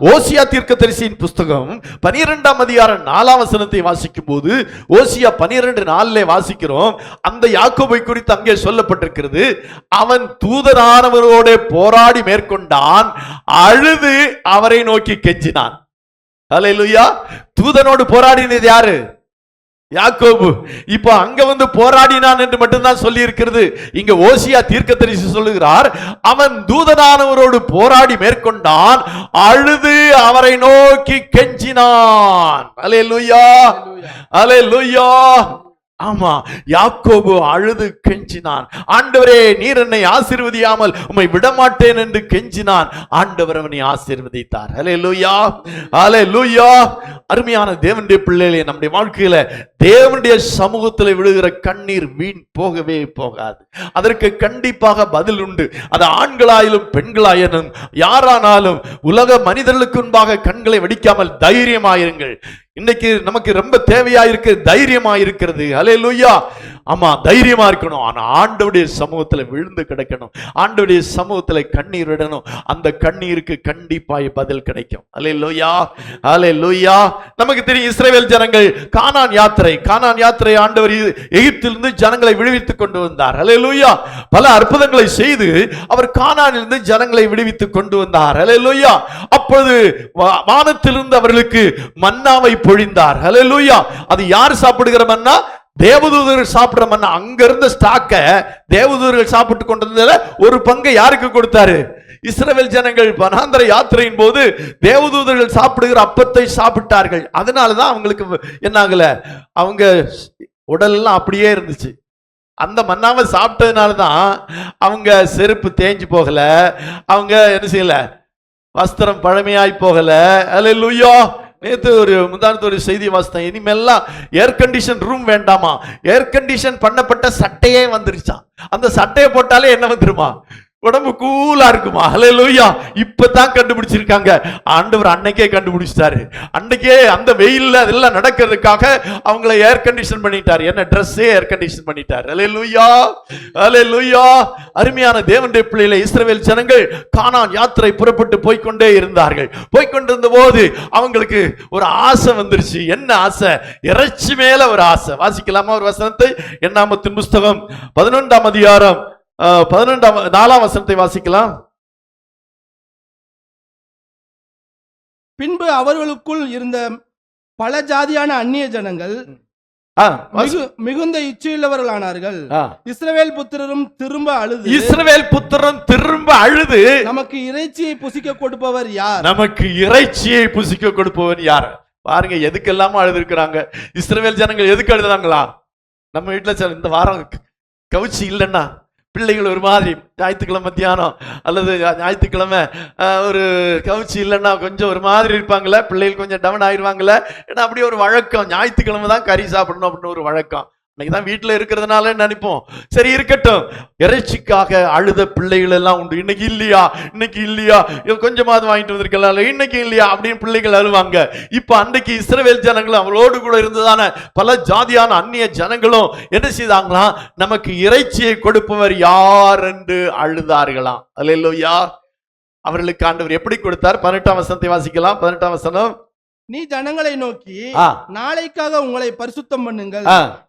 ஓசியா தீர்க்கதரிசியின் புஸ்தகம் 12ஆம் அதிகாரம் 4ஆம் வசனத்தை வாசிக்கும் போது ஓசியா 12:4 வாசிக்கிறோம். அந்த யாக்கோபை குறித்து அங்கே சொல்லப்பட்டிருக்கிறது, அவன் தூதனானவரோட போராடி மேற்கொண்டான், அழுது அவரை நோக்கி கெஞ்சினான். ஹல்லேலூயா. தூதனோடு போராடினது யாரு? யாக்கோபு. இப்ப அங்க வந்து போராடினான் என்று மட்டும்தான் சொல்லி இருக்கிறது. இங்க ஓசியா தீர்க்கதரிசி சொல்லுகிறார், அவன் தூதனானவரோடு போராடி மேற்கொண்டான், அழுது அவரை நோக்கி கெஞ்சினான். அல்லேலூயா, அல்லேலூயா. ஆமா, யாக்கோபு அழுது கெஞ்சினான். ஆண்டவரே, நீர் என்னை ஆசீர்வதியாமல் உம்மை விடமாட்டேன் என்று கெஞ்சினான். ஆண்டவர் அவனை ஆசீர்வதித்தார். ஹல்லேலூயா, ஹல்லேலூயா. அருமையான தேவனுடைய பிள்ளைகளே, நம்முடைய வாழ்க்கையில தேவனுடைய சமூகத்தில் விழுகிற கண்ணீர் வீண் போகவே போகாது. அதற்கு கண்டிப்பாக பதில் உண்டு. அது ஆண்களாயிலும் பெண்களாயினும் யாரானாலும் உலக மனிதர்களுக்கு முன்பாக கண்களை வெடிக்காமல் தைரியமாயிருங்கள். இன்னைக்கு நமக்கு ரொம்ப தேவையா இருக்கு, தைரியமா இருக்கிறது. ஹல்லேலூயா. ஆமா, தைரியமா இருக்கணும். ஆனா ஆண்டவருடைய சமூகத்துல விழுந்து கிடக்கணும். ஆண்டவருடைய சமூகத்துல கண்ணீர் விடணும். அந்த கண்ணீருக்கு கண்டிப்பாய் பதில் கிடைக்கும். ஹல்லேலூயா, ஹல்லேலூயா. நமக்கு தெரியும், இஸ்ரவேல் ஜனங்கள் கானான் யாத்திரை ஆண்டவர் எகிப்திலிருந்து ஜனங்களை விடுவித்துக் கொண்டு வந்தார். ஹல்லேலூயா. பல அற்புதங்களை செய்து அவர் கானானிலிருந்து ஜனங்களை விடுவித்துக் கொண்டு வந்தார். ஹல்லேலூயா. அப்பொழுது வானத்திலிருந்து அவர்களுக்கு மன்னாவை பொழிந்தார். ஹல்லேலூயா. அது யார் சாப்பிடுகிற மன்னா? தேவதூதர்கள் சாப்பிடுற மன்னா. அங்க இருந்த ஸ்டாக்க தேவதூதர்கள் சாப்பிட்டு கொண்டிருந்ததுல ஒரு பங்கை யாருக்கு கொடுத்தாரு? இஸ்ரவேல் ஜனங்கள் வனாந்தர யாத்திரையின் போது தேவதூதர்கள் சாப்பிடுகிற அப்பத்தை சாப்பிட்டார்கள். அதனாலதான் அவங்களுக்கு என்ன ஆகல, அவங்க உடல்லாம் அப்படியே இருந்துச்சு. அந்த மன்னாவை சாப்பிட்டதுனாலதான் அவங்க செருப்பு தேஞ்சு போகல, அவங்க என்ன செய்யல, வஸ்திரம் பழமையாய் போகல. அல்லேலூயா. நேற்று முந்தானத்து ஒரு செய்தி வாசித்தேன். இனிமேல்லாம் ஏர் கண்டிஷன் ரூம் வேண்டாமா, ஏர் கண்டிஷன் பண்ணப்பட்ட சட்டையே வந்துருச்சான். அந்த சட்டையை போட்டாலே என்ன வந்துருமா, உடம்பு கூலா இருக்குமா? ஹல்லேலூயா. இப்பதான் கண்டுபிடிச்சிருக்காங்க. ஆண்டவர் அன்னைக்கே கண்டுபிடிச்சிட்டாரு. அன்னைக்கே அந்த வெயில்ல அதெல்லாம் நடக்கிறதுக்காக அவங்கள ஏர் கண்டிஷன் பண்ணிட்டார். என்ன ட்ரெஸ்ஸே ஏர் கண்டிஷன் பண்ணிட்டார். ஹல்லேலூயா, ஹல்லேலூயா. அருமையான தேவனுடைய பிள்ளைகளை, இஸ்ரவேல் ஜனங்கள் கானான் யாத்திரை புறப்பட்டு போய்கொண்டே இருந்தார்கள். போய்கொண்டிருந்த போது அவங்களுக்கு ஒரு ஆசை வந்துருச்சு. என்ன ஆசை? இறைச்சி மேல ஒரு ஆசை. வாசிக்கலாமா ஒரு வசனத்தை? எண்ணாகமத்தின் புஸ்தகம் 11ஆம் அதிகாரம் 4ஆம் வசனத்தை வாசிக்கலாம். பின்பு அவர்களுக்குள் இருந்த பல ஜாதியான அந்நிய ஜனங்கள் மிகுந்த இச்சையுள்ளவர்களானார்கள். இஸ்ரவேல் புத்திரரும் திரும்ப அழுது நமக்கு இறைச்சியை புசிக்க கொடுப்பவர் யார்? நமக்கு இறைச்சியை புசிக்க கொடுப்பவர் யார்? பாருங்க, எதுக்கெல்லாம அழுது இருக்கிறாங்க இஸ்ரவேல் ஜனங்கள். எதுக்கு அழுதுறாங்களா? நம்ம வீட்டுல இந்த வாரம் கவுச்சி இல்லைன்னா பிள்ளைகள் ஒரு மாதிரி, ஞாயிற்றுக்கிழமை மத்தியானம் அல்லது ஞாயிற்றுக்கிழமை ஒரு கவுச்சி இல்லைன்னா கொஞ்சம் ஒரு மாதிரி இருப்பாங்களே, பிள்ளைகள் கொஞ்சம் டவுன் ஆயிடுவாங்களே. ஏன்னா அப்படியே ஒரு வழக்கம், ஞாயிற்றுக்கிழமை தான் கறி சாப்பிடணும் அப்படின்னு ஒரு வழக்கம். இன்னைக்கு தான் வீட்டில் இருக்கிறதுனால நினைப்போம், சரி இருக்கட்டும். இறைச்சிக்காக அழுத பிள்ளைகள் எல்லாம் உண்டு. இன்னைக்கு இல்லையா, கொஞ்சமாவது வாங்கிட்டு வந்திருக்கலாம், இன்னைக்கு இல்லையா அப்படின்னு பிள்ளைகள் அழுவாங்க. இப்ப அன்றைக்கு இஸ்ரவேல் ஜனங்களும் அவளோடு கூட இருந்ததான பல ஜாதியான அந்நிய ஜனங்களும் என்ன செய்தாங்களாம்? நமக்கு இறைச்சியை கொடுப்பவர் யார் என்று அழுதார்களாம். அல்லேலூயா. அவர்களுக்கு ஆண்டவர் எப்படி கொடுத்தார்? 18ஆம் வசனத்தை வாசிக்கலாம். 18ஆம் வசனம். நீ ஜனங்களை நோக்கி, நாளைக்காக உங்களை பரிசுத்தம் பண்ணுங்கள்,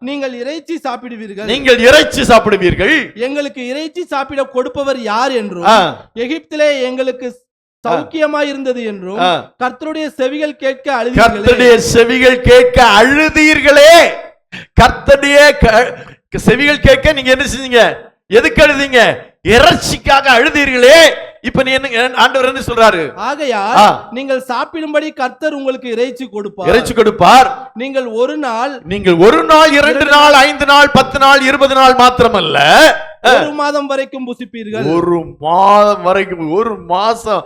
நீங்கள் இறைச்சி சாப்பிடுவீர்கள், எங்களுக்கு இறைச்சி சாப்பிட கொடுப்பவர் யார் என்றும், எகிப்திலே எங்களுக்கு சௌக்கியமா இருந்தது என்றும் கர்த்தருடைய செவிகள் கேட்க அழுதீர்களே. கர்த்தருடைய செவிகள் கேட்க நீங்க என்ன செஞ்சீங்க? எதுக்கு அழுதீங்க? இறைச்சிக்காக அழுதீர்களே. இப்ப நீ என்ன ஆண்டவர் என்ன சொல்றாரு? ஆகையால் நீங்கள் சாப்பிடும்படி கர்த்தர் உங்களுக்கு இறைச்சி கொடுப்பார். நீங்கள் ஒரு நாள் 2 நாள் 5 நாள் 10 நாள் 20 நாள் மாத்திரமல்ல, 1 மாதம் வரைக்கும் புசிப்பீர்கள். 1 மாதம் வரைக்கும், 1 மாசம்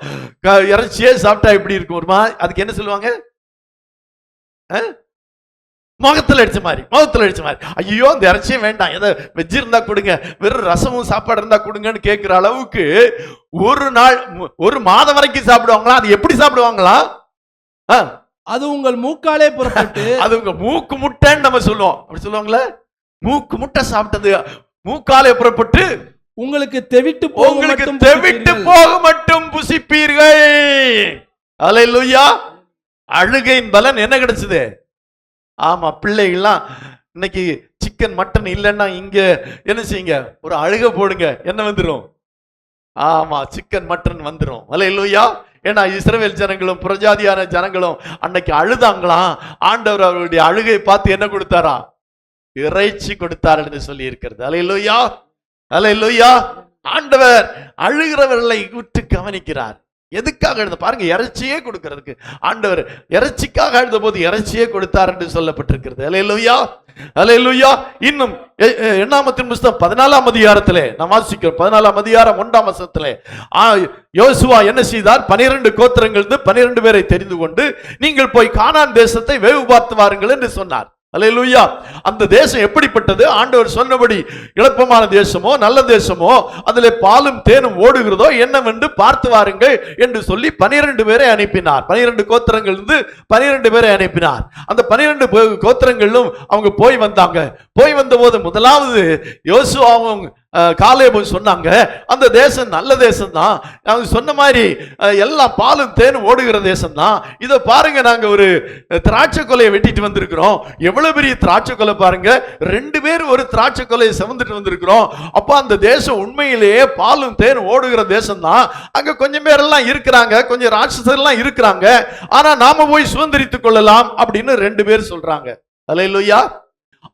இறைச்சியே சாப்பிட்டா எப்படி இருக்கும்? அதுக்கு என்ன சொல்லுவாங்க? முகத்தில் அடிச்ச மாதிரி. ஐயோ இந்த இறைச்சியே வேண்டாம், ஏதோ வெஜ் இருந்தா கொடுங்க, வெறும் ரசமும் சாப்பாடு இருந்தா கொடுங்கன்னு கேட்கிற அளவுக்கு 1 நாள் 1 மாதம் வரைக்கும் சாப்பிடுவாங்களா? அது எப்படி சாப்பிடுவாங்களா? அது உங்கள் மூக்காலே புறப்பட்டு அது உங்க மூக்கு முட்டைன்னு நம்ம சொல்லுவோம். அப்படி சொல்லுவாங்களே, மூக்கு முட்டை சாப்பிட்டது மூக்காலே புறப்பட்டு உங்களுக்கு தெவிட்டு போக மட்டும் புசிப்பீர்கள். அல்லேலூயா. அழுகையின் பலன் என்ன கிடைச்சது? ஆமா, பிள்ளைகள்லாம் இன்னைக்கு சிக்கன் மட்டன் இல்லைன்னா இங்க என்ன செய்யுங்க? ஒரு அழுக போடுங்க, என்ன வந்துடும்? ஆமா, சிக்கன் மட்டன் வந்துடும். அல்லேலூயா. ஏன்னா இஸ்ரவேல் ஜனங்களும் புறஜாதியான ஜனங்களும் அன்னைக்கு அழுதாங்களாம். ஆண்டவர் அவருடைய அழுகை பார்த்து என்ன கொடுத்தாரா? இறைச்சி கொடுத்தார் என்று சொல்லி இருக்கிறது. அல்லேலூயா, அல்லேலூயா. ஆண்டவர் அழுகிறவர்களை உற்று கவனிக்கிறார். எதுக்காக எழுத பாருங்க, இறைச்சியே கொடுக்கிறதுக்கு. ஆண்டவர் இறைச்சிக்காக எழுத போது இறைச்சியே கொடுத்தார் என்று சொல்லப்பட்டிருக்கிறது. அல்லேலூயா, அல்லேலூயா. இன்னும் எண்ணாகமத்தின் புஸ்தகம் 14ஆம் அதிகாரத்திலே நாம் வாசிக்கிறோம். 14ஆம் அதிகாரம் 1ஆம் வசனத்திலே யோசுவா என்ன செய்தார்? 12 கோத்திரங்களிலிருந்து 12 பேரை தெரிந்து கொண்டு நீங்கள் போய் கானான் தேசத்தை வேவு பார்த்து வாருங்கள் என்று சொன்னார். அல்லேலூயா. அந்த தேசம் எப்படிப்பட்டது? ஆண்டவர் சொன்னபடி இளப்பமான தேசமோ நல்ல தேசமோ, அதிலே பாலும் தேனும் ஓடுகிறதோ என்னவென்று பார்த்து வாருங்கள் என்று சொல்லி 12 பேரை அனுப்பினார். 12 கோத்திரங்கள் இருந்து 12 பேரை அனுப்பினார். அந்த 12 கோத்திரங்களும் அவங்க போய் வந்தாங்க. போய் வந்த போது முதலாவது யோசுவாவும் காலேபும் சொன்னாங்க, அந்த தேசம் நல்ல தேசம் தான், அவங்க சொன்ன மாதிரி எல்லாம் பாலும் தேனும் ஓடுகிற தேசம் தான். இதை பாருங்க, நாங்க ஒரு திராட்சை கொலையை வெட்டிட்டு வந்திருக்கிறோம். எவ்வளவு பெரிய திராட்சை கொலை பாருங்க, 2 பேர் ஒரு திராட்சை கொலையை சுமந்துட்டு வந்திருக்கிறோம். அப்ப அந்த தேசம் உண்மையிலேயே பாலும் தேனும் ஓடுகிற தேசம் தான். அங்க கொஞ்சம் பேரெல்லாம் இருக்கிறாங்க, கொஞ்சம் ராட்சசர்லாம் இருக்கிறாங்க, ஆனா நாம போய் சுதந்திரித்துக் கொள்ளலாம் அப்படின்னு 2 பேர் சொல்றாங்க. அல்லேலூயா.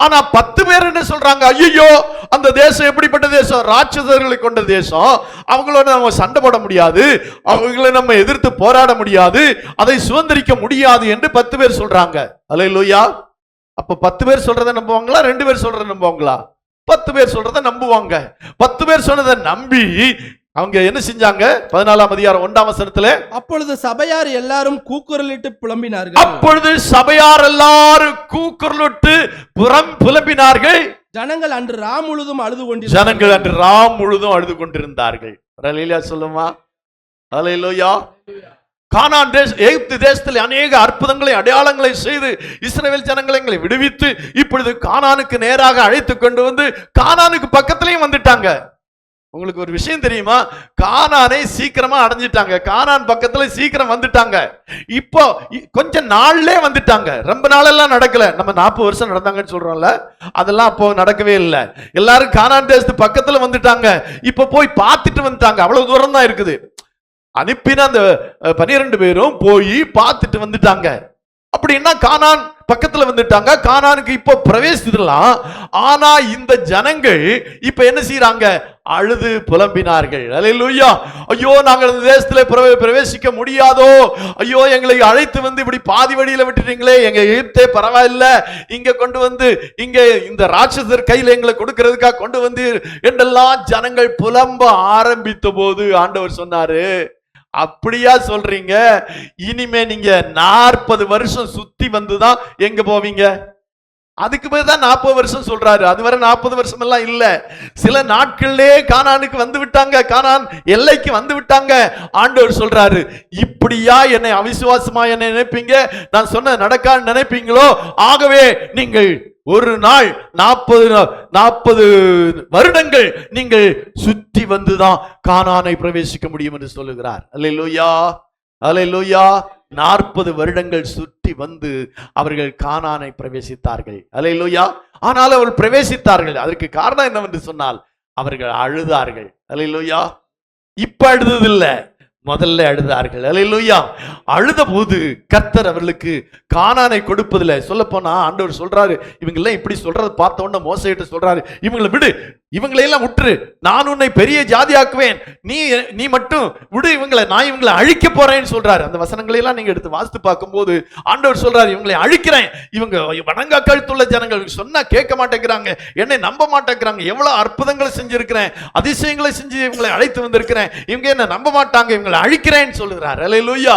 ஆனா 10 பேர் என்ன சொல்றாங்க? ஐயோ, அந்த தேசம் எப்படிப்பட்ட தேசம்? ராட்சசர்களை கொண்ட தேசம், அவங்களோட நம்ம சண்டை போட முடியாது, அவங்களை நம்ம எதிர்த்து போராட முடியாது, அதை சுதந்திரிக்க முடியாது என்று 10 பேர் சொல்றாங்க. அல்லேலூயா. அப்ப 10 பேர் சொல்றதை நம்புவாங்களா? 2 பேர் சொல்றதை நம்புவாங்களா? 10 பேர் சொல்றதை நம்புவாங்க. 10 பேர் சொன்னதை நம்பி அவங்க என்ன செஞ்சாங்க? 14ஆம் அதிகாரம் 1ஆம் வசனத்திலே, அப்பொழுது சபையார் எல்லாரும் கூக்குரலிட்டு புலம்பினார்கள். புலம்பினார்கள். ஜனங்கள் அன்று ரா முழுதும் அழுது கொண்டிருந்தார்கள். அல்லேலூயா சொல்லுமா. அல்லேலூயா. கானான் எகிப்து தேசத்தில் அநேக அற்புதங்களை அடையாளங்களை செய்து இஸ்ரவேல் ஜனங்களை விடுவித்து இப்பொழுது கானானுக்கு நேராக அழைத்து கொண்டு வந்து கானானுக்கு பக்கத்திலையும் வந்துட்டாங்க. உங்களுக்கு ஒரு விஷயம் தெரியுமா? கானானை சீக்கிரமா அடைஞ்சிட்டாங்க. கானான் பக்கத்துல சீக்கிரம் வந்துட்டாங்க. இப்போ கொஞ்ச நாள்லே வந்துட்டாங்க. ரொம்ப நாளெல்லாம் நடக்கல. நம்ம 40 வருஷம் நடந்தாங்கன்னு சொல்றோம்ல, அதெல்லாம் அப்போ நடக்கவே இல்லை. எல்லாரும் கானான் தேசத்து பக்கத்துல வந்துட்டாங்க. இப்ப போய் பார்த்துட்டு வந்துட்டாங்க. அவ்வளவு தூரம் தான் இருக்குது. அனுப்பின அந்த 12 பேரும் போய் பார்த்துட்டு வந்துட்டாங்க. அப்படின்னா கானான் பக்கத்துல வந்துட்டாங்க. கானானுக்கு இப்போ பிரவேசிக்கலாம். ஆனா இந்த ஜனங்கள் இப்ப என்ன செய்யறாங்க? அழுது புலம்பினார்கள். அல்லேலூயா. ஐயோ, நாங்கள் இந்த தேசத்துல பிரவேசிக்க முடியாதோ, ஐயோ எங்களை அழைத்து வந்து இப்படி பாதி வழியில விட்டுட்டீங்களே, எங்க எகிப்தே பரவாயில்ல, இங்க கொண்டு வந்து இங்க இந்த ராட்சசர் கையில எங்களை கொடுக்கிறதுக்காக கொண்டு வந்து என்றெல்லாம் ஜனங்கள் புலம்ப ஆரம்பித்த போது ஆண்டவர் சொன்னாரு, அப்படியா சொல்றீங்க? இனிமே நீங்க 40 வருஷம் சுத்தி வந்துதான் எங்க போவீங்க? அதுக்கு பிறகுதான் 40 வருஷம் சொல்றாரு. அதுவரை 40 வருஷம் எல்லாம் இல்ல, சில நாட்கள்லே கானானுக்கு வந்து விட்டாங்க. கானான் எல்லைக்கு வந்து விட்டாங்க. ஆண்டவர் சொல்றாரு, இப்படியா என்னை அவிசுவாசமா என்னை நினைப்பீங்க? நான் சொன்ன நடக்கான்னு நினைப்பீங்களோ? ஆகவே நீங்கள் ஒரு நாள் 40 வருடங்கள் நீங்கள் சுத்தி வந்துதான் கானானை பிரவேசிக்க முடியும் என்று சொல்லுகிறார். அல்லேலூயா, அல்லேலூயா. 40 வருடங்கள் சுற்றி வந்து அவர்கள் கானானை பிரவேசித்தார்கள். அல்லேலூயா. ஆனால் அவர்கள் பிரவேசித்தார்கள். அதற்கு காரணம் என்னவென்று சொன்னால் அவர்கள் அழுதார்கள். அல்லேலூயா. இப்ப அழுததில்லை, முதல்ல அழுதார்கள். அல்லேலூயா. அழுத போது கர்த்தர் அவர்களுக்கு கானானை கொடுப்பதில்ல. சொல்ல போனா ஆண்டவர் சொல்றாரு, இவங்க எல்லாம் இப்படி சொல்றத பார்த்த உடனே மோசேட்ட சொல்றாரு, இவங்களை விடு, இவங்களை எல்லாம் விட்டுரு, நான் உன்னை பெரிய ஜாதியாக்குவேன், நீ மட்டும் விடு இவங்களை, நான் இவங்களை அழிக்க போறேன்னு சொல்றாரு. அந்த வசனங்களை எல்லாம் நீங்க எடுத்து வாசித்து பார்க்கும்போது ஆண்டவர் சொல்றாரு, இவங்களை அழிக்கிறேன், இவங்க வணங்கா கழுத்துள்ள ஜனங்கள், சொன்னா கேட்க மாட்டேங்கிறாங்க, என்னை நம்ப மாட்டேங்கிறாங்க, எவ்வளவு அற்புதங்களை செஞ்சிருக்கிறேன், அதிசயங்களை செஞ்சு இவங்களை அழைத்து வந்திருக்கிறேன், இவங்க என்ன நம்ப மாட்டாங்க, இவங்களை அழிக்கிறேன்னு சொல்லுகிறார். அல்லேலூயா.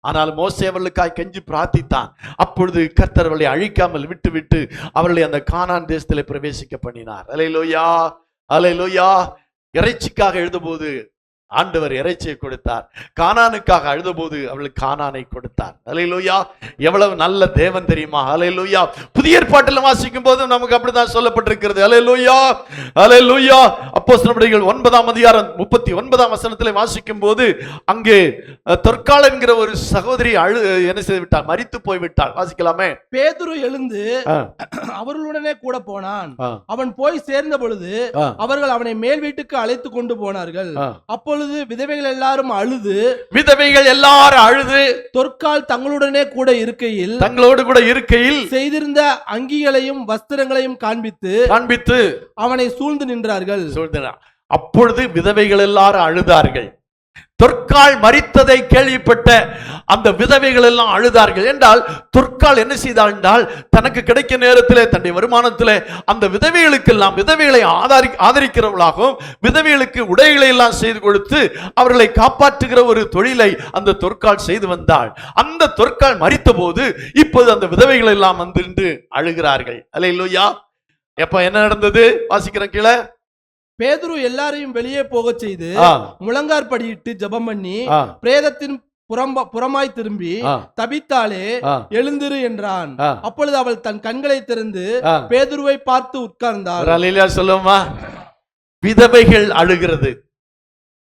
ஆனால் மோசே அவர்களுக்காய் கெஞ்சி பிரார்த்தித்தான். அப்பொழுது கர்த்தர் அவர்களை அழிக்காமல் விட்டு அவர்களை அந்த கானான் தேசத்திலே பிரவேசிக்க பண்ணினார். அல்லேலூயா, அல்லேலூயா. இறைச்சிக்காக எழுதும்போது ஆண்டவர் இறைச்சியை கொடுத்தார். கானானுக்காக அழுதபோது அவளுக்கு கானானை கொடுத்தார். அல்லேலூயா. எவ்வளவு நல்ல தேவன் தெரியுமா? அல்லேலூயா. புதிய ஏற்பாட்டில் வாசிக்கும் போது நமக்கு அப்படிதான் சொல்லப்பட்டிருக்கிறது. அல்லேலூயா, அல்லேலூயா. அப்போஸ்தலர் நடவடிக்கைகள் 9ஆம் அதிகாரம் 39ஆம் வசனத்தில் வாசிக்கும் போது அங்கே தொற்காள் என்கிற ஒரு சகோதரி என்ன செய்து விட்டாள்? மரித்து போய்விட்டாள். வாசிக்கலாமே. பேதுரு எழுந்து அவர்களுடனே கூட போனான். அவன் போய் சேர்ந்த பொழுது அவர்கள் அவனை மேல் வீட்டுக்கு அழைத்து கொண்டு போனார்கள். அப்பொழுது விதவைகள் எல்லாரும் அழுது தொற்காள் தங்களோடு கூட இருக்கையில் செய்திருந்த அங்கிகளையும் வஸ்திரங்களையும் காண்பித்து அவனை சூழ்ந்து நின்றார்கள். அப்பொழுது விதவைகள் எல்லாரும் அழுதார்கள். தொற்காள் மரித்ததை கேள்விப்பட்ட அந்த விதவைகள் எல்லாம் அழுதார்கள். என்றால் தொற்காள் என்ன செய்தாள் என்றால், தனக்கு கிடைக்க நேரத்தில் தன்னுடைய வருமானத்தில் அந்த விதவைகளுக்கெல்லாம் விதவைகளை ஆதரிக்கிறவர்களாகவும் விதவைகளுக்கு உடைகளை எல்லாம் செய்து கொடுத்து அவர்களை காப்பாற்றுகிற ஒரு தொழிலை அந்த தொற்காள் செய்து வந்தாள். அந்த தொற்காள் மரித்த போது இப்போது அந்த விதவைகள் எல்லாம் வந்து அழுகிறார்கள். அல்லேலூயா. எப்ப என்ன நடந்தது? வாசிக்கிறேன் கீழே. பேதுரு எல்லாரையும் வெளியே போக செய்து முழங்காற்படியிட்டு ஜெபம் பண்ணி பிரேதத்தின் புறமாய் திரும்பி, தபித்தாளே எழுந்திரு என்றான். அப்பொழுது அவள் தன் கண்களை திறந்து பேதுருவை பார்த்து உட்கார்ந்தாள். சொல்லுமா, விதவைகள் அழுகிறது.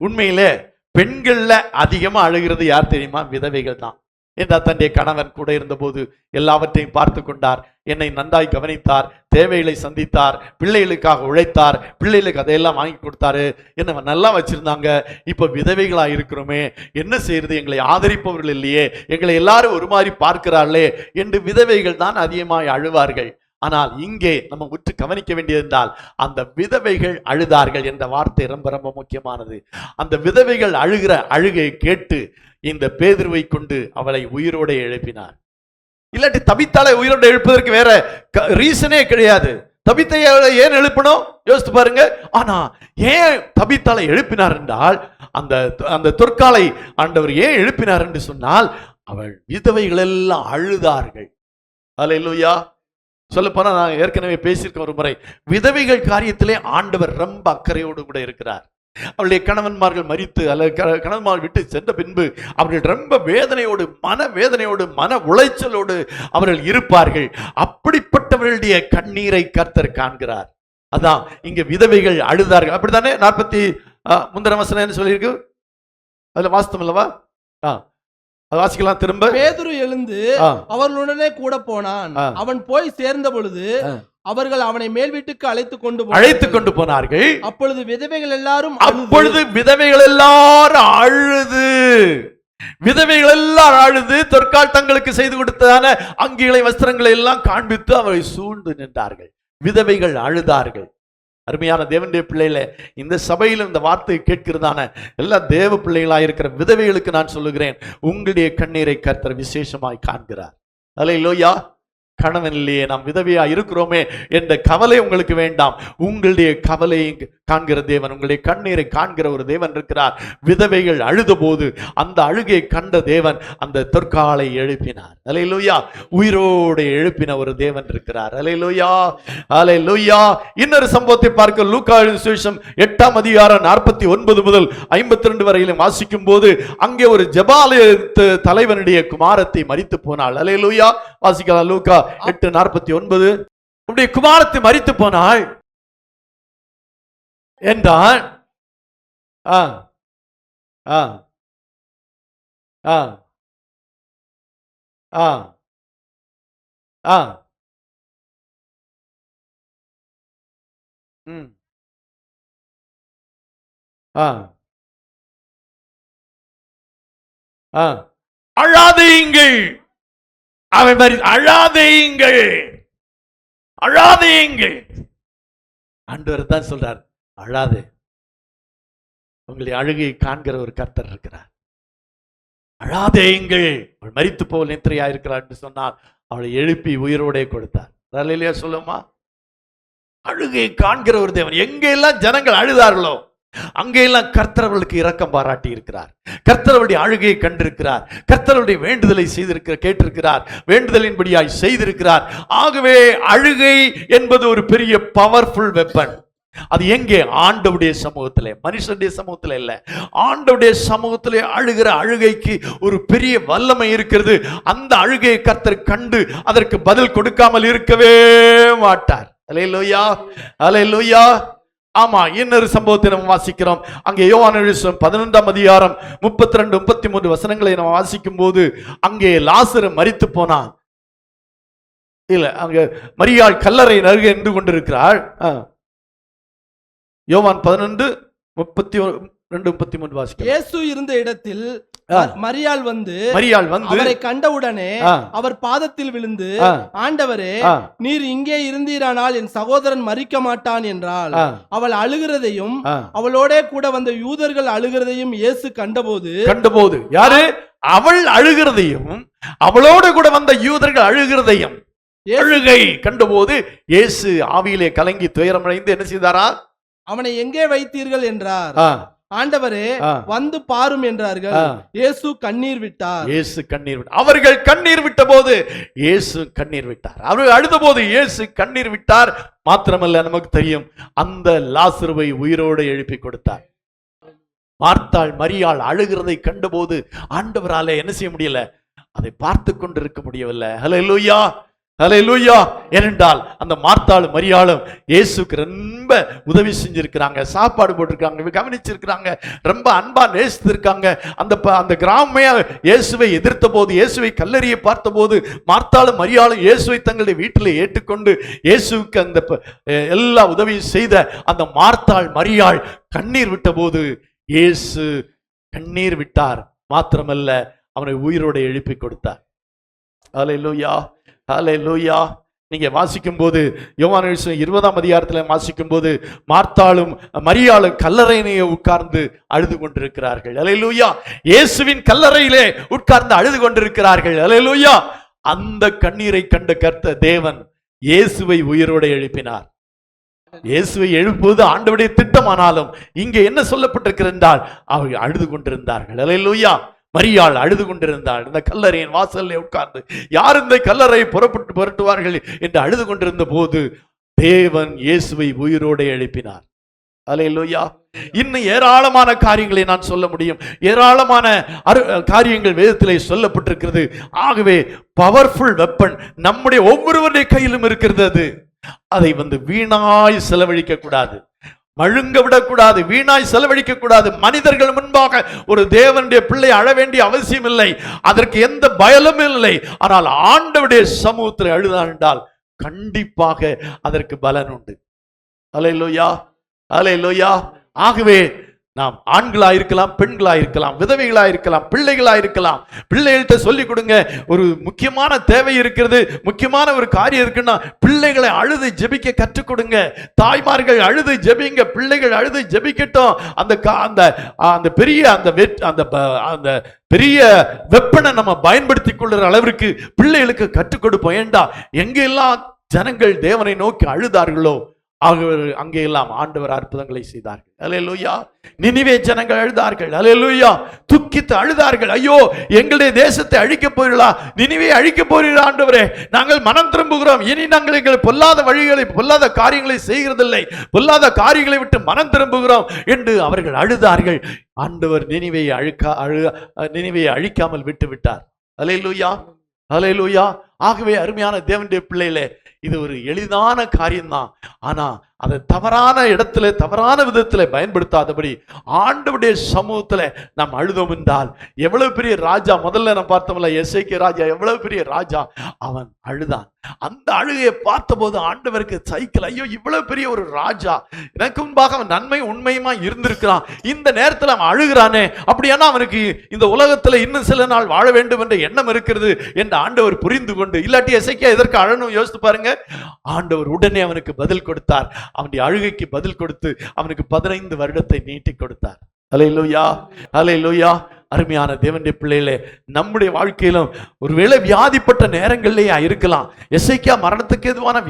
உண்மையிலே பெண்கள்ல அதிகமா அழுகிறது யார் தெரியுமா? விதவைகள் தான். என்றால் தன்னுடைய கணவன் கூட இருந்த போது எல்லாவற்றையும் பார்த்து கொண்டார், என்னை நன்றாய் கவனித்தார், தேவைகளை சந்தித்தார், பிள்ளைகளுக்காக உழைத்தார், பிள்ளைகளுக்கு அதையெல்லாம் வாங்கி கொடுத்தாரு, என்ன நல்லா வச்சிருந்தாங்க. இப்ப விதவைகளா இருக்கிறோமே, என்ன செய்யறது, எங்களை ஆதரிப்பவர்கள் இல்லையே, எங்களை எல்லாரும் ஒரு மாதிரி பார்க்கிறார்களே என்று விதவைகள் தான் அதிகமாய் அழுவார்கள். ஆனால் இங்கே நம்ம உற்று கவனிக்க வேண்டியது என்றால், அந்த விதவைகள் அழுதார்கள் என்ற வார்த்தை ரொம்ப ரொம்ப முக்கியமானது. அந்த விதவைகள் அழுகிற அழுகை கேட்டு இந்த பேதுருவை கொண்டு அவளை உயிரோடு எழுப்பினார். இல்லாட்டி தபித்தாளை உயிரோடு எழுப்பதற்கு வேற ரீசனே கிடையாது. தபித்தையை ஏன் எழுப்பணும் யோசித்து பாருங்க. ஆனா ஏன் தபித்தாளை எழுப்பினார் என்றால், அந்த தொற்காலை ஆண்டவர் ஏன் எழுப்பினார் என்று சொன்னால், அவள் விதவைகள் எல்லாம் அழுதார்கள். அல்லேலூயா. சொல்ல போனா நான் ஏற்கனவே பேசியிருக்கேன் ஒரு முறை, விதவைகள் காரியத்திலே ஆண்டவர் ரொம்ப அக்கறையோடு கூட இருக்கிறார். அவளுடைய கணவன்மார்கள் மரித்து அல்லது கணவன்மார்கள் விட்டு சென்ற பின்பு அவர்கள் ரொம்ப வேதனையோடு, மன வேதனையோடு, மன உளைச்சலோடு அவர்கள் இருப்பார்கள். அப்படிப்பட்டவர்களுடைய கண்ணீரை கர்த்தர் காண்கிறார். அதான் இங்க விதவைகள் அழுதார்கள், அப்படித்தானே? 40 முந்தின வசனம் என்ன சொல்லியிருக்கு? அதுல வாஸ்தவம் அல்லவா? வாசிக்கலாம் திரும்ப. பேதுரு எழுந்து அவர்களுடனே கூட போனான். அவன் போய் சேர்ந்த பொழுது அவர்கள் அவனை மேல் வீட்டுக்கு அழைத்து கொண்டு போனார்கள். அப்பொழுது விதவைகள் எல்லாரும் அழுது தொற்கால் தங்களுக்கு செய்து கொடுத்ததான அங்கிகளை வஸ்திரங்களை எல்லாம் காண்பித்து அவரை சூழ்ந்து நின்றார்கள். விதவைகள் அழுதார்கள். அருமையான தேவனுடைய பிள்ளைகள, இந்த சபையிலும் இந்த வார்த்தையை கேட்கிறதான எல்லா தேவ பிள்ளைகளாக இருக்கிற விதவைகளுக்கு நான் சொல்லுகிறேன், உங்களுடைய கண்ணீரை கர்த்தர் விசேஷமாய் காண்கிறார். அல்லேலூயா. கணவன் இல்லையே, நாம் விதவையா இருக்கிறோமே என்ற கவலை உங்களுக்கு வேண்டாம். உங்களுடைய கவலையை காண்கிற தேவன், உங்களுடைய கண்ணீரை காண்கிற ஒரு தேவன் இருக்கிறார். விதவைகள் அழுத போது அந்த அழுகை கண்ட தேவன் அந்த தொற்காலை எழுப்பினார். அல்லேலூயா. உயிரோடு எழுப்பின ஒரு தேவன் இருக்கிறார். அல்லேலூயா, அல்லேலூயா. இன்னொரு சம்பவத்தை பார்க்க லூக்கா சுவிசேஷம் 8ஆம் அதிகாரம் 49 முதல் 52 வரையிலும் வாசிக்கும் போது, அங்கே ஒரு ஜெபாலய தலைவனுடைய குமாரத்தை மரித்து போனாள். அல்லேலூயா. வாசிக்கலாம். லூக்கா 8:49. உடைய குமாரத்தை மரித்து போனாள் என்றால் அழாதீங்கள், அவன் அழாதீங்கள், அழாதீங்கள். ஆண்டவர் தான் சொல்றார், அழாதே. உங்களுடைய அழுகையை காண்கிற ஒரு கர்த்தர் இருக்கிறார். அழாதேங்கள், அவள் மரித்து போல் நித்திரையா இருக்கிறார் என்று சொன்னால் அவளை எழுப்பி உயிரோடே கொடுத்தார். அல்லேலூயா சொல்லுமா. அழுகையை காண்கிற ஒரு தேவன். எங்கெல்லாம் ஜனங்கள் அழுதார்களோ அங்கெல்லாம் கர்த்தர் அவர்களுக்கு இரக்கம் பாராட்டி இருக்கிறார். கர்த்தர் அவருடைய அழுகையை கண்டிருக்கிறார். கர்த்தர் அவருடைய வேண்டுதலை கேட்டிருக்கிறார். வேண்டுதலின்படியாய் செய்திருக்கிறார். ஆகவே அழுகை என்பது ஒரு பெரிய பவர்ஃபுல் வெப்பன். அது எங்கே? ஆண்டவருடைய சமூகத்திலே, மனுஷனுடைய சமூகத்திலே இல்ல. ஆண்டவருடைய சமூகத்திலே அழுகிற அழுகைக்கு ஒரு பெரிய வல்லமை இருக்கிறது. அந்த அழுகையை கர்த்தர் கண்டு அதற்கு பதில் கொடுக்காமல் இருக்கவே மாட்டார். அல்லேலூயா, அல்லேலூயா. ஆமா, இன்னொரு சம்பவத்தை நம்ம வாசிக்கிறோம். அங்கே யோவான் 11ஆம் அதிகாரம் 32, 33 வசனங்களை நம்ம வாசிக்கும் போது, அங்கே லாசரு மரித்து போனான். இல்ல, அங்க மரியாள் கல்லறை அருகே நின்று கொண்டிருக்கிறாள். யோவான் 11:32-33 வாசிக்கிறோம். இயேசு இருந்த இடத்தில் மரியாள் வந்து அவரை கண்டவுடனே அவர் பாதத்தில் விழுந்து, ஆண்டவரே, நீர் இங்கே இருந்தீரானால் என் சகோதரன் மரிக்க மாட்டான் என்றாள். அவள் அழுகிறதையும் அவளோட கூட வந்த யூதர்கள் அழுகிறதையும் இயேசு கண்டபோது யாரு? அவள் அழுகிறதையும் அவளோட கூட வந்த யூதர்கள் அழுகிறதையும் அழுகை கண்டபோது இயேசு ஆவியிலே கலங்கி துயரமடைந்து என்ன செய்தாரா? அவனை எங்கே வைத்தீர்கள் என்றார். ஆண்டவரே, வந்து பாரும் என்றார்கள். இயேசு கண்ணீர் விட்டார். அவர்கள் கண்ணீர் விட்ட போது இயேசு கண்ணீர் விட்டார். அவர்கள் அழுத போது இயேசு கண்ணீர் விட்டார். மாத்திரமல்ல, நமக்கு தெரியும், அந்த லாசருவை உயிரோடு எழுப்பி கொடுத்தார். மார்த்தாள் மரியாள் அழுகிறதை கண்டபோது ஆண்டவராலே என்ன செய்ய முடியல? அதை பார்த்து கொண்டிருக்க முடியவில்லை. ஹல்லேலூயா, ஹல்லேலூயா. ஏனென்றால் அந்த மார்த்தாளும் மரியாளும் இயேசுக்கு ரொம்ப உதவி செஞ்சிருக்கிறாங்க, சாப்பாடு போட்டிருக்காங்க, கவனிச்சிருக்கிறாங்க, ரொம்ப அன்பா நேசித்திருக்காங்க. அந்த கிராமமே இயேசுவை எதிர்த்த போது, இயேசுவை கல்லறியை பார்த்த போது மார்த்தாளும் மரியாளும் இயேசுவை தங்களுடைய வீட்டில் ஏற்றுக்கொண்டு இயேசுக்கு அந்த எல்லா உதவியும் செய்த அந்த மார்த்தாள் மரியாள் கண்ணீர் விட்ட போது இயேசு கண்ணீர் விட்டார். மாத்திரமல்ல, அவனை உயிரோடு எழுப்பி கொடுத்தார். ஹல்லேலூயா, ஹல்லேலூயா. நீங்க வாசிக்கும் போது யோவான் 20ஆம் அதிகாரத்தில் வாசிக்கும் போது மார்த்தாளும் மரியாளும் கல்லறையிலேயே உட்கார்ந்து அழுது கொண்டிருக்கிறார்கள். ஹல்லேலூயா. இயேசுவின் கல்லறையிலே உட்கார்ந்து அழுது கொண்டிருக்கிறார்கள். ஹல்லேலூயா. அந்த கண்ணீரை கண்ட கர்த்தர் தேவன் இயேசுவை உயிரோடு எழுப்பினார். இயேசுவை எழுப்புவது ஆண்டவருடைய திட்டமானாலும் இங்கே என்ன சொல்லப்பட்டிருக்கிறது என்றால் அவர்கள் அழுது கொண்டிருந்தார்கள். ஹல்லேலூயா. மரியாள் அழுது கொண்டிருந்தாள். இந்த கல்லறையின் வாசலில் உட்கார்ந்து யார் இந்த கல்லறை புரட்டுவார்கள் என்று அழுது கொண்டிருந்த போது தேவன் இயேசுவை உயிரோடு எழுப்பினார். அல்லேலூயா. இன்னும் ஏராளமான காரியங்களை நான் சொல்ல முடியும். ஏராளமான காரியங்கள் வேதத்திலே சொல்லப்பட்டிருக்கிறது. ஆகவே பவர்ஃபுல் வெப்பன் நம்முடைய ஒவ்வொருவருடைய கையிலும் இருக்கிறது. அதை வீணாய் செலவழிக்க கூடாது, மழுங்க விடக்கூடாது, வீணாய் செலவழிக்க கூடாது. மனிதர்கள் முன்பாக ஒரு தேவனுடைய பிள்ளை அழ வேண்டிய அவசியம் இல்லை, அதற்கு எந்த பயலும் இல்லை. ஆனால் ஆண்டவருடைய சமூகத்தில் அழுதான் என்றால் கண்டிப்பாக அதற்கு பலன் உண்டு. அல்லேலூயா, அல்லேலூயா. ஆகவே நாம் ஆண்களா இருக்கலாம், பெண்களா இருக்கலாம், விதவைகளா இருக்கலாம், பிள்ளைகளா இருக்கலாம். பிள்ளைகள்கிட்ட சொல்லிக் கொடுங்க, ஒரு முக்கியமான தேவை இருக்கிறது, முக்கியமான ஒரு காரியம் இருக்குன்னா பிள்ளைகளை அழுது ஜெபிக்க கற்றுக் கொடுங்க. தாய்மார்கள் அழுது ஜெபிங்க, பிள்ளைகள் அழுது ஜெபிக்கட்டும். அந்த பெரிய அந்த பெரிய வெப்பனை நம்ம பயன்படுத்திக் கொள்ளுற அளவிற்கு பிள்ளைகளுக்கு கற்றுக் கொடுப்போம். ஏண்டா எங்கெல்லாம் ஜனங்கள் தேவனை நோக்கி அழுதார்களோ அங்கே எல்லாம் ஆண்டவர் அற்புதங்களை செய்தார்கள். அல்லேலூயா. நினிவே ஜனங்கள் அழுதார்கள். அல்லேலூயா. துக்கித்து அழுதார்கள். ஐயோ, எங்களுடைய தேசத்தை அழிக்க போறீர்களா, நினிவே அழிக்க போறீர்களா ஆண்டவரே, நாங்கள் மனம் திரும்புகிறோம், இனி நாங்கள் எங்கள் பொல்லாத வழிகளை பொல்லாத காரியங்களை செய்கிறதில்லை, பொல்லாத காரியங்களை விட்டு மனம் திரும்புகிறோம் என்று அவர்கள் அழுதார்கள். ஆண்டவர் நினிவேயை அழிக்காமல் விட்டு விட்டார். அல்லேலூயா, அல்லேலூயா. ஆகவே அருமையான தேவனுடைய பிள்ளைகளே, இது ஒரு எளிதான காரியம்தான். ஆனா அதை தவறான இடத்துல தவறான விதத்துல பயன்படுத்தாதபடி ஆண்டவருடைய சமூகத்துல நாம் அழுதோம் என்றால், எவ்வளவு பெரிய ராஜா, முதல்ல நம்ம பார்த்தோம்ல எசேக்கியா ராஜா, எவ்வளவு பெரிய ராஜா, அவன் அழுதான். அந்த அழுகையை பார்த்த போது ஆண்டவருக்கு சைக்கிள், ஐயோ இவ்வளவு பெரிய ஒரு ராஜா, எனக்கு முன்பாக அவன் நன்மை உண்மையுமா இருந்திருக்கிறான், இந்த நேரத்தில் அவன் அழுகிறானே, அப்படியானா அவனுக்கு இந்த உலகத்துல இன்னும் சில நாள் வாழ வேண்டும் என்ற எண்ணம் இருக்கிறது என்று ஆண்டவர் புரிந்து கொண்டு, இல்லாட்டி எசேக்கியா எதற்கு அழணும் யோசித்து பாருங்க. ஆண்டவர் உடனே அவனுக்கு பதில் கொடுத்தார். அவனுடைய அழுகைக்கு பதில் கொடுத்து அவனுக்கு 15 வருடத்தை நீட்டி கொடுத்தார். அல்லேலூயா, அல்லேலூயா. அருமையான தேவனுடைய பிள்ளைகளே, நம்முடைய வாழ்க்கையிலும் ஒருவேளை வியாதிப்பட்ட நேரங்களிலேயே இருக்கலாம். எசேக்கியா மரணத்துக்கு எதுவான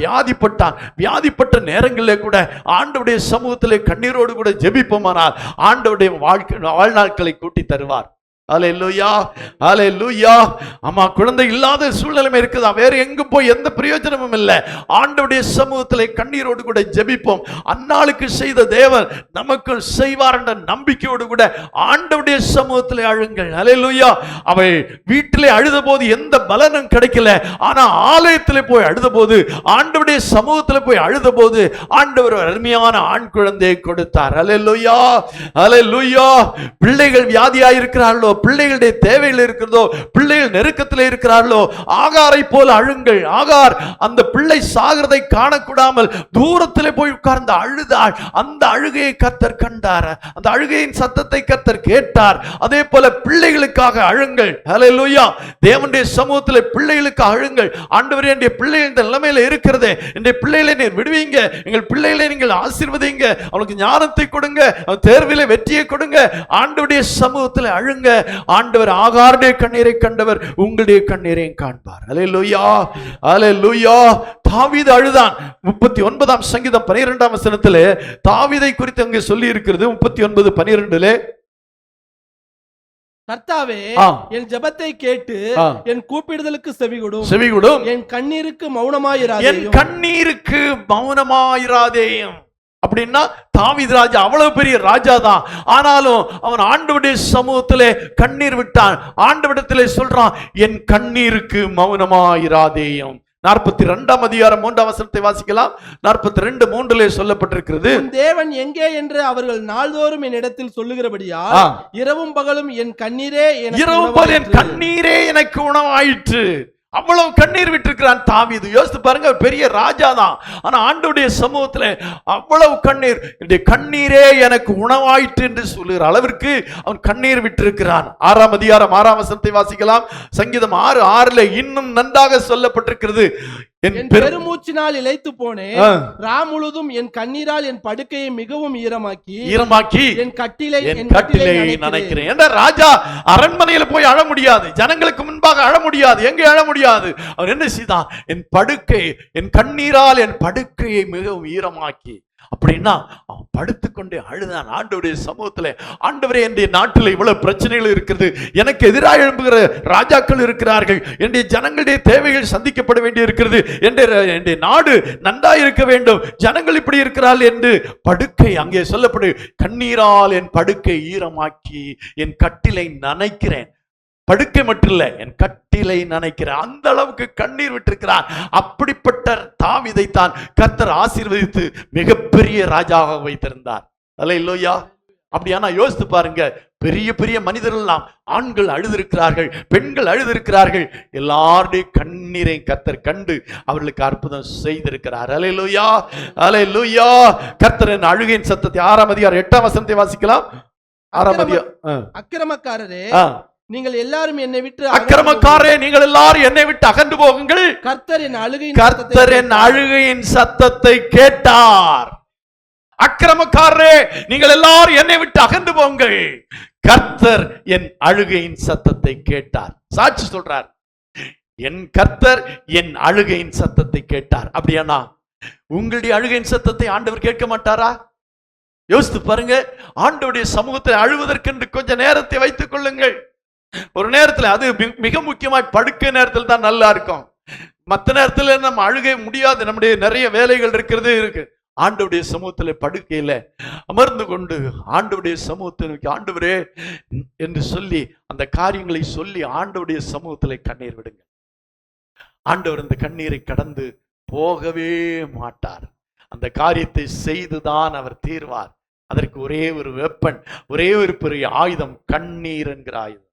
வியாதிப்பட்ட நேரங்களிலே கூட ஆண்டவருடைய சமூகத்திலே கண்ணீரோடு கூட ஜெபிப்போமானால் ஆண்டவருடைய வாழ்நாட்களை கூட்டி தருவார். அல்லேலூயா, அல்லேலூயா. அம்மா, குழந்தை இல்லாத சூழ்நிலை இருக்குதா, வேற எங்க போய் எந்த பிரயோஜனமும் இல்லை. ஆண்டவருடைய சமூகத்திலே கண்ணீரோடு கூட ஜெபிப்போம். அந்நாளுக்கு செய்த தேவன் நமக்கு செய்வார் என்ற நம்பிக்கையோடு கூட ஆண்டவருடைய சமூகத்திலே அழுங்கள். அல்லேலூயா. அவை வீட்டிலே அழுத போது எந்த பலனும் கிடைக்கல, ஆனா ஆலயத்திலே போய் அழுத போது, ஆண்டவருடைய சமூகத்திலே போய் அழுத போது ஆண்டவர் அருமையான ஆண் குழந்தையை கொடுத்தார். அல்லேலூயா, அல்லேலூயா. பிள்ளைகள் வியாதியாய் இருக்கிறார்களோ, பிள்ளைகளுடைய தேவைகள் இருக்கிறதோ, பிள்ளைகள் நெருக்கத்தில் இருக்கிறார்களோ, ஆகாரை போல அழுங்கள். ஆகார் அந்த பிள்ளை சாகிறதை காணக்கூடாமல் தூரத்திலே போய் உட்கார்ந்து அழுதாள். அந்த அழுகையை கர்த்தர் கண்டார், அந்த அழுகையின் சத்தத்தை கர்த்தர் கேட்டார். அதே போல பிள்ளைகளுக்காக அழுங்கள். ஹல்லேலூயா. தேவனுடைய சமூகத்தில் பிள்ளைகளுக்கு அழுங்கள். ஆண்டவரே, என்னுடைய பிள்ளைகள் இந்த நிலைமையில இருக்கிறதே, என்னுடைய பிள்ளைகளை நீர் விடுவீங்க, எங்கள் பிள்ளைகளை நீங்கள் ஆசீர்வதிங்க, அவனுக்கு ஞானத்தை கொடுங்க, தேர்விலே வெற்றியை கொடுங்க. ஆண்டவருடைய சமூகத்தில் அழுங்க. ஆண்டவர் ஆகாருடைய கண்ணீரை கண்டவர் உங்களுடைய கண்ணீரையும் காண்பார். அல்லேலூயா, அல்லேலூயா. தாவீது அழுதான். 39ஆம் சங்கீதம் 12ஆம் வசனத்திலே தாவீதை குறித்து அங்கே சொல்லி இருக்கிறது. 39:12, கர்த்தாவே, என் ஜெபத்தை கேட்டு என் கூப்பிடுதலுக்கு செவிகொடும், என் கண்ணீருக்கு மௌனமாயிராதேயும். அப்படின்னா தாவீது ராஜா அவ்வளவு பெரிய ராஜா தான், ஆனாலும் அவன் ஆண்டவருடைய சமூகத்திலே கண்ணீர் விட்டான். ஆண்டவரிடத்திலே சொல்றான், என் கண்ணீருக்கு மௌனமாயிராதேயும். 42ஆம் அதிகாரம் 3ஆம் வசனத்தை வாசிக்கலாம். 42:3 சொல்லப்பட்டிருக்கிறது, தேவன் எங்கே என்று அவர்கள் நாள்தோறும் என் இடத்தில் சொல்லுகிறபடியா இரவும் பகலும் என் கண்ணீரே எனக்கு உணவாயிற்று. அவ்வளவு கண்ணீர் விட்டிருக்கிறான் தாவீது. யோசித்து பாருங்க, பெரிய ராஜா தான், ஆனா ஆண்டவருடைய சமூகத்துல அவ்வளவு கண்ணீர். கண்ணீரே எனக்கு உணவாயிற்று என்று சொல்லுகிற அளவிற்கு அவன் கண்ணீர் விட்டிருக்கிறான். 6ஆம் அதிகாரம் 6ஆம் வசனத்தை வாசிக்கலாம். சங்கீதம் 6:6 இன்னும் நன்றாக சொல்லப்பட்டிருக்கிறது, என் பெருமூச்சினால் இளைத்து போனேன், ராம் முழுதும் என் கண்ணீரால் என் படுக்கையை மிகவும் ஈரமாக்கி என் கட்டிலை நினைக்கிறேன். என்ற ராஜா அரண்மனையில போய் அழ முடியாது, ஜனங்களுக்கு முன்பாக அழ முடியாது, எங்கே அழ முடியாது. அவர் என்ன செய்தான், என் கண்ணீரால் என் படுக்கையை மிகவும் ஈரமாக்கி. அப்படின்னா அவன் படுத்துக்கொண்டே அழுதான் ஆண்டவருடைய சமூகத்துல. ஆண்டவரே, என்னுடைய நாட்டில் இவ்வளவு பிரச்சனைகள் இருக்கிறது, எனக்கு எதிராக எழும்புகிற ராஜாக்கள் இருக்கிறார்கள், என்னுடைய ஜனங்களுடைய தேவைகள் சந்திக்கப்பட வேண்டி இருக்கிறது, என்னுடைய நாடு நன்றாய் இருக்க வேண்டும், ஜனங்கள் இப்படி இருக்கிறார்கள் என்று படுக்கை அங்கே சொல்லப்படு, கண்ணீரால் என் படுக்கை ஈரமாக்கி என் கட்டிலை நனைக்கிறேன். படுக்கை மட்டும் இல்ல, என் கட்டிலை நனைக்கிறேன். அந்த அளவுக்கு கண்ணீர் விட்டிருக்கிறார். அப்படிப்பட்ட தாவீதை தான் கர்த்தர் ஆசீர்வதித்து மிகப்பெரிய ராஜாவாக வைத்திருந்தார். அல்லேலூயா. அப்படியானா யோசித்து பாருங்க, பெரிய பெரிய மனிதர்கள் எல்லாம் ஆண்கள் அழுதிருக்கிறார்கள், பெண்கள் அழுதிருக்கிறார்கள், எல்லாருடைய கண்ணீரை கர்த்தர் கண்டு அவர்களுக்கு அற்புதம் செய்திருக்கிறார். அல்லேலூயா, அல்லேலூயா. கர்த்தரின் அழுகையின் சத்தத்தை 6ஆம் அதிகாரம் 8ஆம் வசனத்தை வாசிக்கலாம். 6ஆம் அதிகாரம். அக்கிரமக்காரரே, நீங்கள் எல்லாரும் என்னை விட்டு அக்கிரமக்காரே, நீங்கள் எல்லாரும் என்னை விட்டு அகன்று போகுங்கள். கர்த்தரின் அழுகையின் சத்தத்தை கேட்டார். அக்கிரமக்காரே, நீங்கள் எல்லாரும் என்னை விட்டு அகன்று போங்கள். கர்த்தர் என் அழுகையின் சத்தத்தை கேட்டார். சாட்சி சொல்றார், என் கர்த்தர் என் அழுகையின் சத்தத்தை கேட்டார். அப்படியானா உங்களுடைய அழுகையின் சத்தத்தை ஆண்டவர் கேட்க மாட்டாரா? யோசித்து பாருங்க. ஆண்டவருடைய சமூகத்தை அழுவதற்கென்று கொஞ்சம் நேரத்தை வைத்துக் கொள்ளுங்கள். ஒரு நேரத்துல, அது மிக முக்கியமாய் படுக்கை நேரத்தில் தான் நல்லா இருக்கும். மற்ற நேரத்துல நம்ம அழுகை முடியாது, நம்முடைய நிறைய வேலைகள் இருக்கு. ஆண்டவருடைய சமூகத்துல படுக்கையில அமர்ந்து கொண்டு ஆண்டவருடைய சமூகத்தை நோக்கி, ஆண்டவரே என்று சொல்லி அந்த காரியங்களை சொல்லி ஆண்டவருடைய சமூகத்துல கண்ணீர் விடுங்க. ஆண்டவர் அந்த கண்ணீரை கடந்து போகவே மாட்டார். அந்த காரியத்தை செய்துதான் அவர் தீர்வார். அதற்கு ஒரே ஒரு வெப்பன், ஒரே ஒரு பெரிய ஆயுதம், கண்ணீர் என்கிற ஆயுதம்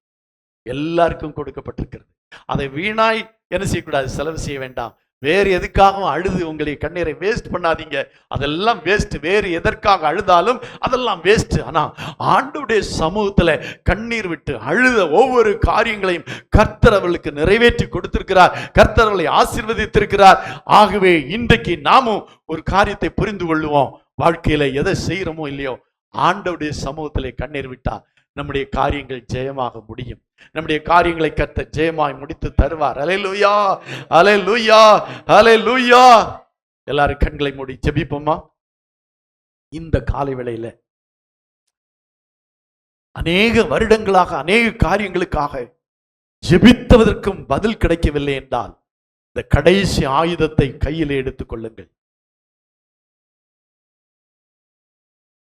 எல்லாருக்கும் கொடுக்கப்பட்டிருக்கிறது. அதை வீணாய் என்ன செய்யக்கூடாது, செலவு செய்ய வேண்டாம். வேறு எதுக்காகவும் அழுது உங்களுடைய கண்ணீரை வேஸ்ட் பண்ணாதீங்க. அதெல்லாம் வேஸ்ட். வேறு எதற்காக அழுதாலும் அதெல்லாம் வேஸ்ட். ஆனா ஆண்டவருடைய சமூகத்துல கண்ணீர் விட்டு அழுத ஒவ்வொரு காரியங்களையும் கர்த்தர் அவர்களுக்கு நிறைவேற்றி கொடுத்திருக்கிறார். கர்த்தர் அவர்களை ஆசீர்வதித்திருக்கிறார். ஆகவே இன்றைக்கு நாமும் ஒரு காரியத்தை புரிந்து கொள்ளுவோம். வாழ்க்கையில எதை செய்யறோமோ இல்லையோ, ஆண்டவருடைய சமூகத்திலே கண்ணீர் விட்டா நம்முடைய காரியங்கள் ஜெயமாக முடியும். நம்முடைய காரியங்களை கர்த்தர் ஜெயமாய் முடித்து தருவார். அல்லேலூயா, அல்லேலூயா, அல்லேலூயா. எல்லாரும் கண்களை மூடி ஜெபிப்போமா? இந்த காலை வேளையில அநேக வருடங்களாக அநேக காரியங்களுக்காக ஜெபித்ததற்கும் பதில் கிடைக்கவில்லை என்றால் இந்த கடைசி ஆயுதத்தை கையில் எடுத்துக் கொள்ளுங்கள்.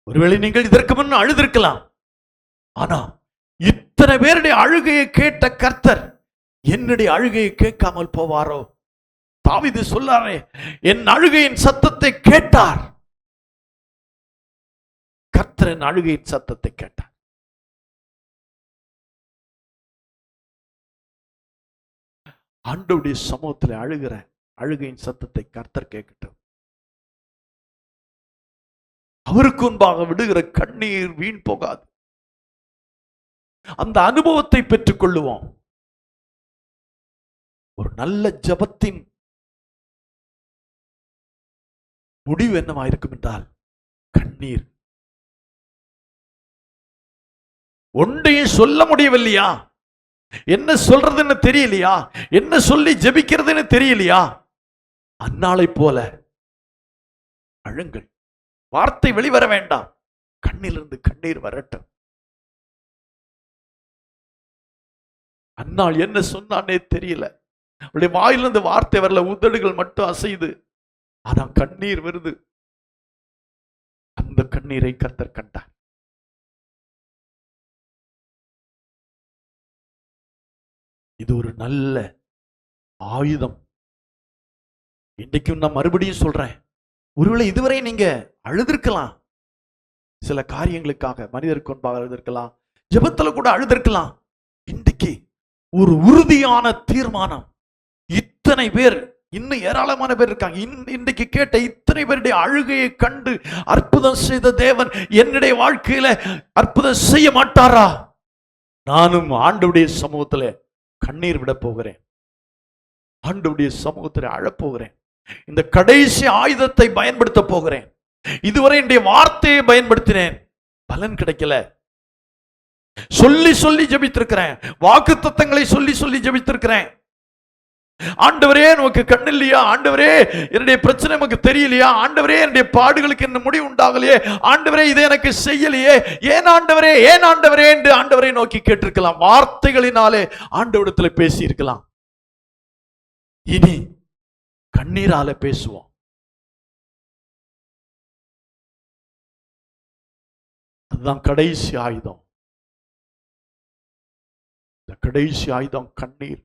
ஒருவேளை நீங்கள் இதற்கு முன் அழுதிருக்கலாம். ஆனா இத்தனை பேருடைய அழுகையை கேட்ட கர்த்தர் என்னுடைய அழுகையை கேட்காமல் போவாரோ? தாவீது சொல்லாரே, என் அழுகையின் சத்தத்தை கேட்டார். கர்த்தர் என் அழுகையின் சத்தத்தை கேட்டார். ஆண்டவருடைய சமூகத்தில் அழுகிற அழுகையின் சத்தத்தை கர்த்தர் கேட்கட்டும். அவருக்கு முன்பாக விடுகிற கண்ணீர் வீண் போகாது. அந்த அனுபவத்தை பெற்றுக் கொள்ளுவோம். ஒரு நல்ல ஜெபத்தின் முடிவு என்னவாயிருக்கும் என்றால் கண்ணீர். ஒன்றையும் சொல்ல முடியவில்லையா? என்ன சொல்றதுன்னு தெரியலையா? என்ன சொல்லி ஜெபிக்கிறதுன்னு தெரியலையா? அந்நாளை போல அழுங்கள். வார்த்தை வெளிவர வேண்டாம், கண்ணிலிருந்து கண்ணீர் வரட்டும். அந்நாள் என்ன சொன்னானே தெரியல, அவளுடைய வாயிலிருந்து வார்த்தை வரல, உதடுகள் மட்டும் அசையுது, ஆனா கண்ணீர் வருது. அந்த கண்ணீரை கர்த்தர் கண்டார். இது ஒரு நல்ல ஆயுதம். இன்றைக்கும் நான் மறுபடியும் சொல்றேன், ஒருவேளை இதுவரை நீங்க அழுதிருக்கலாம், சில காரியங்களுக்காக மனிதருக்கு முன்பாக அழுதிருக்கலாம், ஜெபத்துல கூட அழுதிருக்கலாம். இன்றைக்கு ஒரு உறுதியான தீர்மானம். இத்தனை பேர், இன்னும் ஏராளமான பேர் இருக்காங்க. இன்றைக்கு கேட்ட இத்தனை பேருடைய அழுகையை கண்டு அற்புதம் செய்த தேவன் என்னுடைய வாழ்க்கையில அற்புதம் செய்ய மாட்டாரா? நானும் ஆண்டவருடைய சமூகத்துல கண்ணீர் விட போகிறேன், ஆண்டவருடைய சமூகத்தில் அழப்போகிறேன். இந்த கடைசி ஆயுதத்தை பயன்படுத்த போகிறேன். இதுவரை என்னுடைய வார்த்தையை பயன்படுத்தினேன், பலன் கிடைக்கல. சொல்லி சொல்லி ஜெபித்திருக்கிறேன், வாக்குத்தத்தங்களை சொல்லி சொல்லி ஜெபித்திருக்கிறேன், ஆண்டவரே நமக்கு கண் இல்லையா? ஆண்டவரே என்னுடைய பிரச்சனை நமக்கு தெரியலையா? ஆண்டவரே என்னுடைய பாடுகளுக்கு என்ன முடிவு உண்டாகலையே? ஆண்டவரே இதை எனக்கு செய்யலையே, ஏன் ஆண்டவரே, ஏன் ஆண்டவரே என்று ஆண்டவரை நோக்கி கேட்டிருக்கலாம். வார்த்தைகளினாலே ஆண்டவரிடத்தில் பேசி இருக்கலாம். இனி கண்ணீரால பேசுவோம். அதுதான் கடைசி ஆயுதம். இந்த கடைசி ஆயுதம் கண்ணீர்.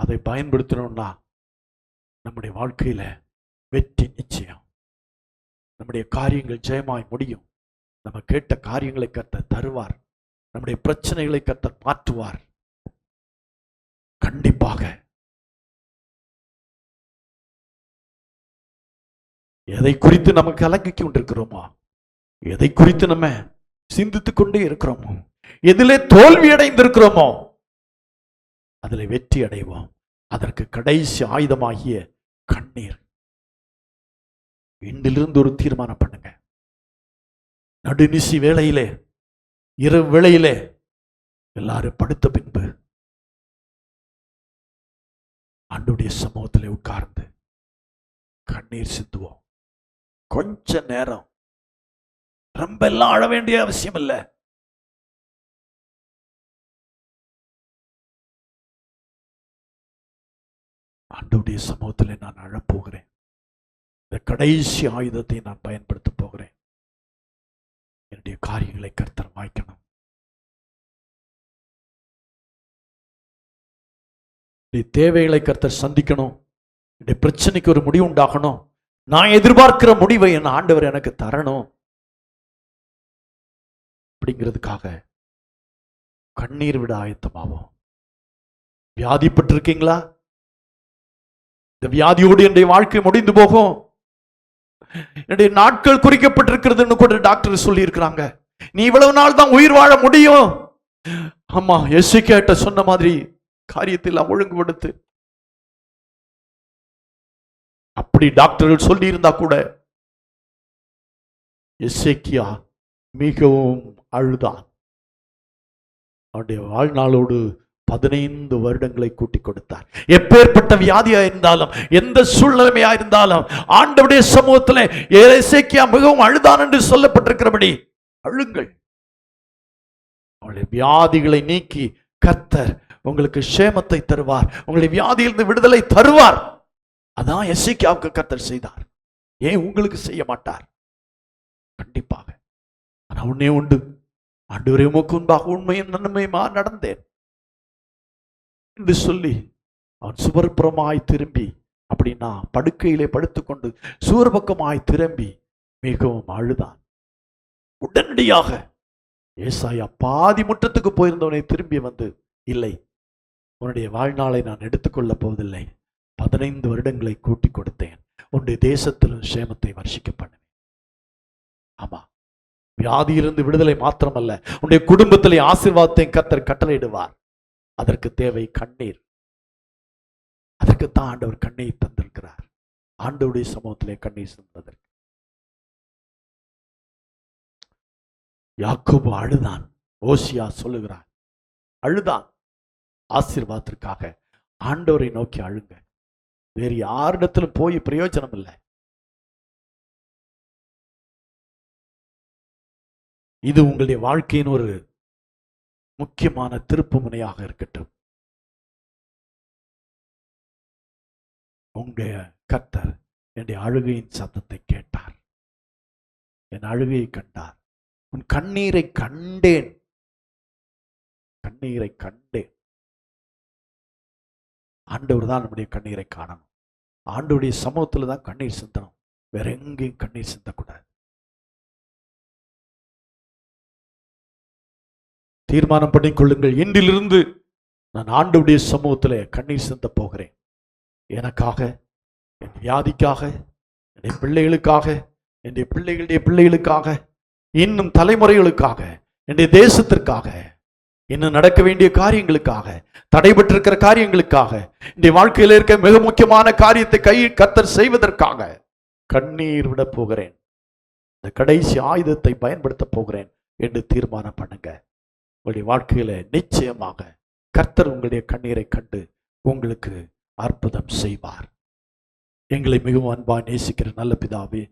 அதை பயன்படுத்தணும்னா நம்முடைய வாழ்க்கையில வெற்றி நிச்சயம். நம்முடைய காரியங்கள் ஜெயமாய் முடியும். நம்ம கேட்ட காரியங்களை கர்த்தர் தருவார். நம்முடைய பிரச்சனைகளை கர்த்தர் மாற்றுவார். கண்டிப்பாக. எதை குறித்து நம்ம கலங்கிக் கொண்டிருக்கிறோமோ, எதை குறித்து நம்ம சிந்தித்துக் கொண்டே இருக்கிறோமோ, எதிலே தோல்வி அடைந்திருக்கிறோமோ அதில் வெற்றி அடைவோம். அதற்கு கடைசி ஆயுதமாகிய கண்ணீர். இன்றிலிருந்து ஒரு தீர்மானம் பண்ணுங்க. நடுநிசி வேளையிலே, இரவு வேளையிலே எல்லாரும் படுத்த பின்பு ஆண்டவருடைய சமூகத்திலே உட்கார்ந்து கண்ணீர் சிந்துவோம். கொஞ்ச நேரம். ரொம்ப எல்லாம் அழ வேண்டிய அவசியம் இல்லை. ஆண்டவருடைய சமூகத்தில் நான் அழப்போகிறேன். இந்த கடைசி ஆயுதத்தை நான் பயன்படுத்த போகிறேன். என்னுடைய காரியங்களை கர்த்தர் வாய்க்கணும். தேவைகளை கர்த்தர் சந்திக்கணும். என்னுடைய பிரச்சனைக்கு ஒரு முடிவு உண்டாகணும். நான் எதிர்பார்க்கிற முடிவை என் ஆண்டவர் எனக்கு தரணும். அப்படிங்கிறதுக்காக கண்ணீர் விட ஆயத்தமாவோம். வியாதிப்பட்டிருக்கீங்களா? இந்த வியாதியோடு என்னுடைய வாழ்க்கை முடிந்து போகும், என்னுடைய நாட்கள் குறிக்கப்பட்டிருக்கிறதுன்னு கூட டாக்டர் சொல்லி இருக்கிறாங்க. நீ இவ்வளவு நாள் தான் உயிர் வாழ முடியும். ஆமா, எசேக்கியா சொன்ன மாதிரி காரியத்தில் ஒழுங்குபடுத்து. அப்படி டாக்டர்கள் சொல்லி இருந்தா கூட எசேக்கியா மிகவும் அழுதான். அவனுடைய வாழ்நாளோடு 15 வருடங்களை கூட்டிக் கொடுத்தார். எப்பேற்பட்ட வியாதியா இருந்தாலும், எந்த சூழ்நிலைமையா இருந்தாலும், ஆண்டவருடைய சமூகத்தில் எசேக்கியா மிகவும் அழுதான் என்று சொல்லப்பட்டிருக்கிறபடி அழுங்கள். அவளுடைய வியாதிகளை நீக்கி கர்த்தர் உங்களுக்கு சேமத்தை தருவார். உங்களுடைய வியாதியிலிருந்து விடுதலை தருவார். அதான் எசேக்கியாவுக்கு கர்த்தர் செய்தார். ஏன் உங்களுக்கு செய்ய மாட்டார்? கண்டிப்பாக. ஆனா உன்னே உண்டு, ஆண்டவரே உமக்கு முன்பாக உண்மையும் நன்மையுமா நடந்தேன் என்று சொல்லி அவன் சுவர்புறமாய் திரும்பி, அப்படின்னா படுக்கையிலே படுத்துக்கொண்டு சுவர்பக்கமாய் திரும்பி மிகவும் அழுதான். உடனடியாக ஏசாயா பாதி முற்றத்துக்கு போயிருந்தவனை திரும்பி வந்து, இல்லை, உன்னுடைய வாழ்நாளை நான் எடுத்துக்கொள்ளப் போவதில்லை, 15 வருடங்களை கூட்டி கொடுத்தேன், உன்னுடைய தேசத்திலும் சேமத்தை வர்ஷிக்க பண்ணுவேன். ஆமா, வியாதியிலிருந்து விடுதலை மாத்திரமல்ல, உன்னுடைய குடும்பத்திலே ஆசீர்வாதத்தை கர்த்தர் கட்டளையிடுவார். அதற்கு தேவை கண்ணீர். அதற்குத்தான் ஆண்டவர் கண்ணீர் தந்திருக்கிறார். ஆண்டவருடைய சமூகத்திலே கண்ணீர் சிந்துவதற்கு. யாக்கோபு அழுதான். ஓசியா சொல்லுகிறார், அழுதான். ஆசீர்வாதத்திற்காக ஆண்டவரை நோக்கி அழுங்க. வேறு யாரிடத்திலும் போய் பிரயோஜனம் இல்லை. இது உங்களுடைய வாழ்க்கையின் ஒரு முக்கியமான திருப்பு முனையாக இருக்கட்டும். உங்க கர்த்தர் என்னுடைய அழுகையின் சத்தத்தை கேட்டார், என் அழுகையை கண்டார். உன் கண்ணீரை கண்டேன், கண்ணீரை கண்டேன். ஆண்டவர் தான் நம்முடைய கண்ணீரை காணணும். ஆண்டவருடைய சமூகத்துல தான் கண்ணீர் சிந்தணும். வேற எங்கேயும் கண்ணீர் சிந்தக்கூடாது. தீர்மானம் பண்ணிக்கொள்ளுங்கள், இன்றிலிருந்து நான் ஆண்டவருடைய சமூகத்தில் கண்ணீர் சிந்த போகிறேன். எனக்காக, என் வியாதிக்காக, என்னுடைய பிள்ளைகளுக்காக, என்னுடைய பிள்ளைகளுடைய பிள்ளைகளுக்காக, இன்னும் தலைமுறைகளுக்காக, என்னுடைய தேசத்திற்காக, இன்னும் நடக்க வேண்டிய காரியங்களுக்காக, தடைபட்டிருக்கிற காரியங்களுக்காக, இந்த வாழ்க்கையில் இருக்க மிக முக்கியமான காரியத்தை கர்த்தர் செய்வதற்காக கண்ணீர் விட போகிறேன். இந்த கடைசி ஆயுதத்தை பயன்படுத்த போகிறேன் என்று தீர்மானம் பண்ணுங்க. உங்களுடைய வாழ்க்கையில நிச்சயமாக கர்த்தர் உங்களுடைய கண்ணீரை கண்டு உங்களுக்கு அற்புதம் செய்வார். எங்களை மிகவும் அன்பாய் நேசிக்கிற நல்ல பிதாவே,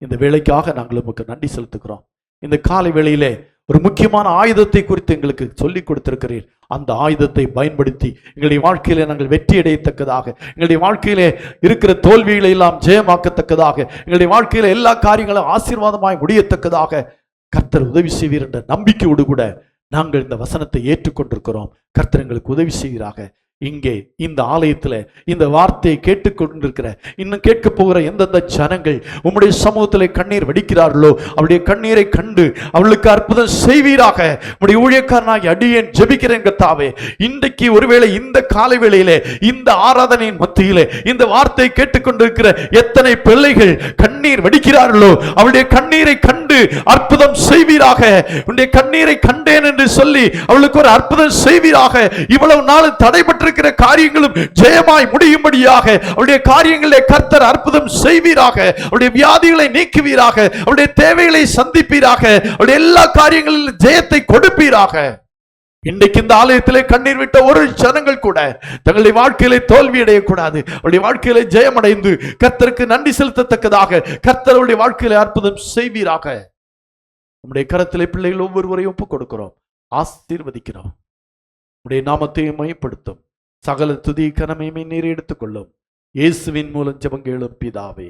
இந்த வேளைக்காக நாங்கள் உமக்கு நன்றி செலுத்துகிறோம். இந்த காலை வேளையிலே ஒரு முக்கியமான ஆயுதத்தை குறித்து எங்களுக்கு சொல்லிக் கொடுத்திருக்கிறீர். அந்த ஆயுதத்தை பயன்படுத்தி எங்களுடைய வாழ்க்கையிலே நாங்கள் வெற்றி அடையத்தக்கதாக, எங்களுடைய வாழ்க்கையிலே இருக்கிற தோல்விகளை எல்லாம் ஜெயமாக்கத்தக்கதாக, எங்களுடைய வாழ்க்கையில எல்லா காரியங்களும் ஆசீர்வாதமாய் முடியத்தக்கதாக கர்த்தர் உதவி செய்வீர் என்ற நம்பிக்கையோடு கூட நாங்கள் இந்த வசனத்தை ஏற்றுக்கொண்டிருக்கிறோம். கர்த்தர் எங்களுக்கு உதவி செய்வீராக. இங்கே இந்த ஆலயத்தில் இந்த வார்த்தையை கேட்டுக்கொண்டிருக்கிற இன்னும் கேட்க போகிற எந்தெந்த ஜனங்கள் உம்முடைய சமூகத்தில் கண்ணீர் வடிக்கிறார்களோ அவருடைய கண்ணீரை கண்டு அவளுக்கு அற்புதம் செய்வீராக. உம்முடைய ஊழியக்காரனாகி அடியேன் ஜெபிக்கிறேன் கர்த்தாவே. இன்றைக்கு ஒருவேளை இந்த காலை வேளையிலே இந்த ஆராதனையின் மத்தியிலே இந்த வார்த்தையை கேட்டுக்கொண்டிருக்கிற எத்தனை பிள்ளைகள் கண்ணீர் வடிக்கிறார்களோ அவளுடைய கண்ணீரை கண்டு அற்புதம் செய்வீராக. உன்னுடைய கண்ணீரை கண்டேன் என்று சொல்லி அவளுக்கு ஒரு அற்புதம் செய்வீராக. இவ்வளவு நாள் தடைபட்டு இருக்கிற காரியங்களும் ஜெயமாய் முடியும்படியாக அவருடைய காரியங்களை கர்த்தர் அற்புதம் செய்வீராக. அவருடைய வியாதிகளை நீக்குவீராக. அவருடைய தேவைகளை சந்திப்பீராக. அவருடைய எல்லா காரியங்களிலும் ஜெயத்தை கொடுப்பீராக. இன்றைக்கு இந்த ஆலயத்திலே கண்ணீர் விட்ட ஒரு ஜனங்கள் கூட தங்களுடைய வாழ்க்கையிலே தோல்வி அடையக்கூடாது. அவருடைய வாழ்க்கையிலே ஜெயமடைந்து கர்த்தருக்கு நன்றி செலுத்தத்தக்கதாக கர்த்தருடைய வாழ்க்கையிலே அற்புதம் செய்வீராக. நம்முடைய கரத்திலே பிள்ளைகள் ஒவ்வொருவரையும் ஒப்புக் கொடுக்கிறோம், ஆசீர்வதிக்கிறோம். உடைய நாமத்தை மையப்படுத்தும். சகல துதி கனமையுமே நீர் எடுத்துக்கொள்ளும். இயேசுவின் மூலம் ஜெபம் கேளும் பிதாவே.